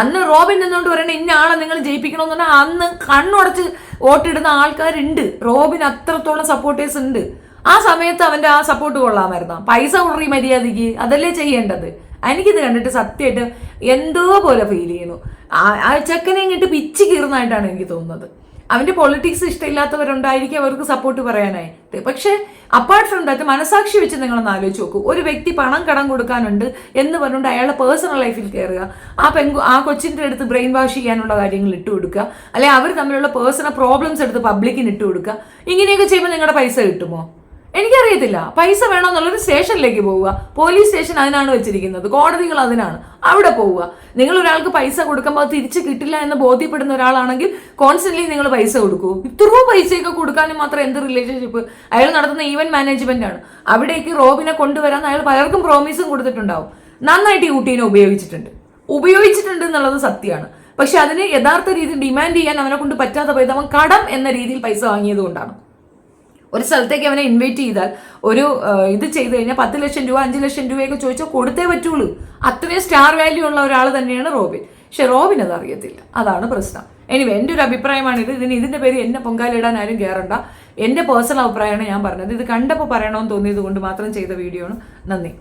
അന്ന് റോബിൻ നിന്നുകൊണ്ട് പറയണ ഇന്ന ആളെ നിങ്ങൾ ജയിപ്പിക്കണമെന്ന് പറഞ്ഞാൽ അന്ന് കണ്ണുടച്ച് വോട്ടിടുന്ന ആൾക്കാരുണ്ട്. റോബിന് അത്രത്തോളം സപ്പോർട്ടേഴ്സ് ഉണ്ട്. ആ സമയത്ത് അവന്റെ ആ സപ്പോർട്ട് കൊള്ളാമായിരുന്നു. പൈസ ഉറി മര്യാദയ്ക്ക് അതല്ലേ ചെയ്യേണ്ടത്. എനിക്കിത് കണ്ടിട്ട് സത്യമായിട്ട് എന്തോ പോലെ ഫീൽ ചെയ്യുന്നു. ആ ചെക്കനെ ഇങ്ങോട്ട് പിച്ച് കീറുന്നതായിട്ടാണ് എനിക്ക് തോന്നുന്നത്. അവന്റെ പൊളിറ്റിക്സ് ഇഷ്ടമില്ലാത്തവരുണ്ടായിരിക്കും അവർക്ക് സപ്പോർട്ട് പറയാനായിട്ട്. പക്ഷെ അപ്പാർട്ട് ഫ്രം ദാറ്റ് മനസാക്ഷി വെച്ച് നിങ്ങളൊന്ന് ആലോചിച്ച് നോക്കൂ. ഒരു വ്യക്തി പണം കടം കൊടുക്കാനുണ്ട് എന്ന് പറഞ്ഞുകൊണ്ട് അയാളുടെ പേഴ്സണൽ ലൈഫിൽ കയറുക, ആ കൊച്ചിൻ്റെ അടുത്ത് ബ്രെയിൻ വാഷ് ചെയ്യാനുള്ള കാര്യങ്ങൾ ഇട്ട് കൊടുക്കുക, അല്ലെങ്കിൽ അവർ തമ്മിലുള്ള പേഴ്സണൽ പ്രോബ്ലംസ് എടുത്ത് പബ്ലിക്കിന് ഇട്ട് കൊടുക്കുക. ഇങ്ങനെയൊക്കെ ചെയ്യുമ്പോൾ നിങ്ങളുടെ പൈസ കിട്ടുമോ? എനിക്കറിയത്തില്ല. പൈസ വേണമെന്നുള്ളൊരു സ്റ്റേഷനിലേക്ക് പോവുക. പോലീസ് സ്റ്റേഷൻ അതിനാണ് വെച്ചിരിക്കുന്നത്, കോടതികൾ അതിനാണ്. അവിടെ പോവുക. നിങ്ങൾ ഒരാൾക്ക് പൈസ കൊടുക്കുമ്പോൾ അത് തിരിച്ച് കിട്ടില്ല എന്ന് ബോധ്യപ്പെടുന്ന ഒരാളാണെങ്കിൽ കോൺസ്റ്റന്റ്ലി നിങ്ങൾ പൈസ കൊടുക്കൂ. ഇത്രയും പൈസയൊക്കെ കൊടുക്കാനും മാത്രം എന്ത് റിലേഷൻഷിപ്പ്? അയാൾ നടത്തുന്ന ഈവന്റ് മാനേജ്മെന്റ് ആണ്. അവിടേക്ക് റോബിനെ കൊണ്ടുവരാൻ അയാൾ പലർക്കും പ്രോമിസും കൊടുത്തിട്ടുണ്ടാവും. നന്നായിട്ട് ഈ കുട്ടീനെ ഉപയോഗിച്ചിട്ടുണ്ട് എന്നുള്ളത് സത്യമാണ്. പക്ഷെ അതിന് യഥാർത്ഥ രീതിയിൽ ഡിമാൻഡ് ചെയ്യാൻ അവനെ കൊണ്ട് പറ്റാത്ത പൈസ അവൻ കടം എന്ന രീതിയിൽ പൈസ വാങ്ങിയത് കൊണ്ടാണ്. ഒരു സ്ഥലത്തേക്ക് അവനെ ഇൻവൈറ്റ് ചെയ്താൽ ഒരു ഇത് ചെയ്ത് കഴിഞ്ഞാൽ 10 ലക്ഷം രൂപ 5 ലക്ഷം രൂപയൊക്കെ ചോദിച്ചാൽ കൊടുത്തേ പറ്റുള്ളൂ. അത്രയും സ്റ്റാർ വാല്യൂ ഉള്ള ഒരാൾ തന്നെയാണ് റോബിൻ. പക്ഷെ റോബിൻ അത് അറിയത്തില്ല. അതാണ് പ്രശ്നം. എനിവേ, എൻ്റെ ഒരു അഭിപ്രായമാണിത്. ഇതിന്റെ പേര് എന്നെ പൊങ്കാലിടാൻ ആരും കയറണ്ട. എൻ്റെ പേഴ്സണൽ അഭിപ്രായമാണ് ഞാൻ പറഞ്ഞത്. ഇത് കണ്ടപ്പോൾ പറയണമെന്ന് തോന്നിയത് കൊണ്ട് മാത്രം ചെയ്ത വീഡിയോ ആണ്. നന്ദി.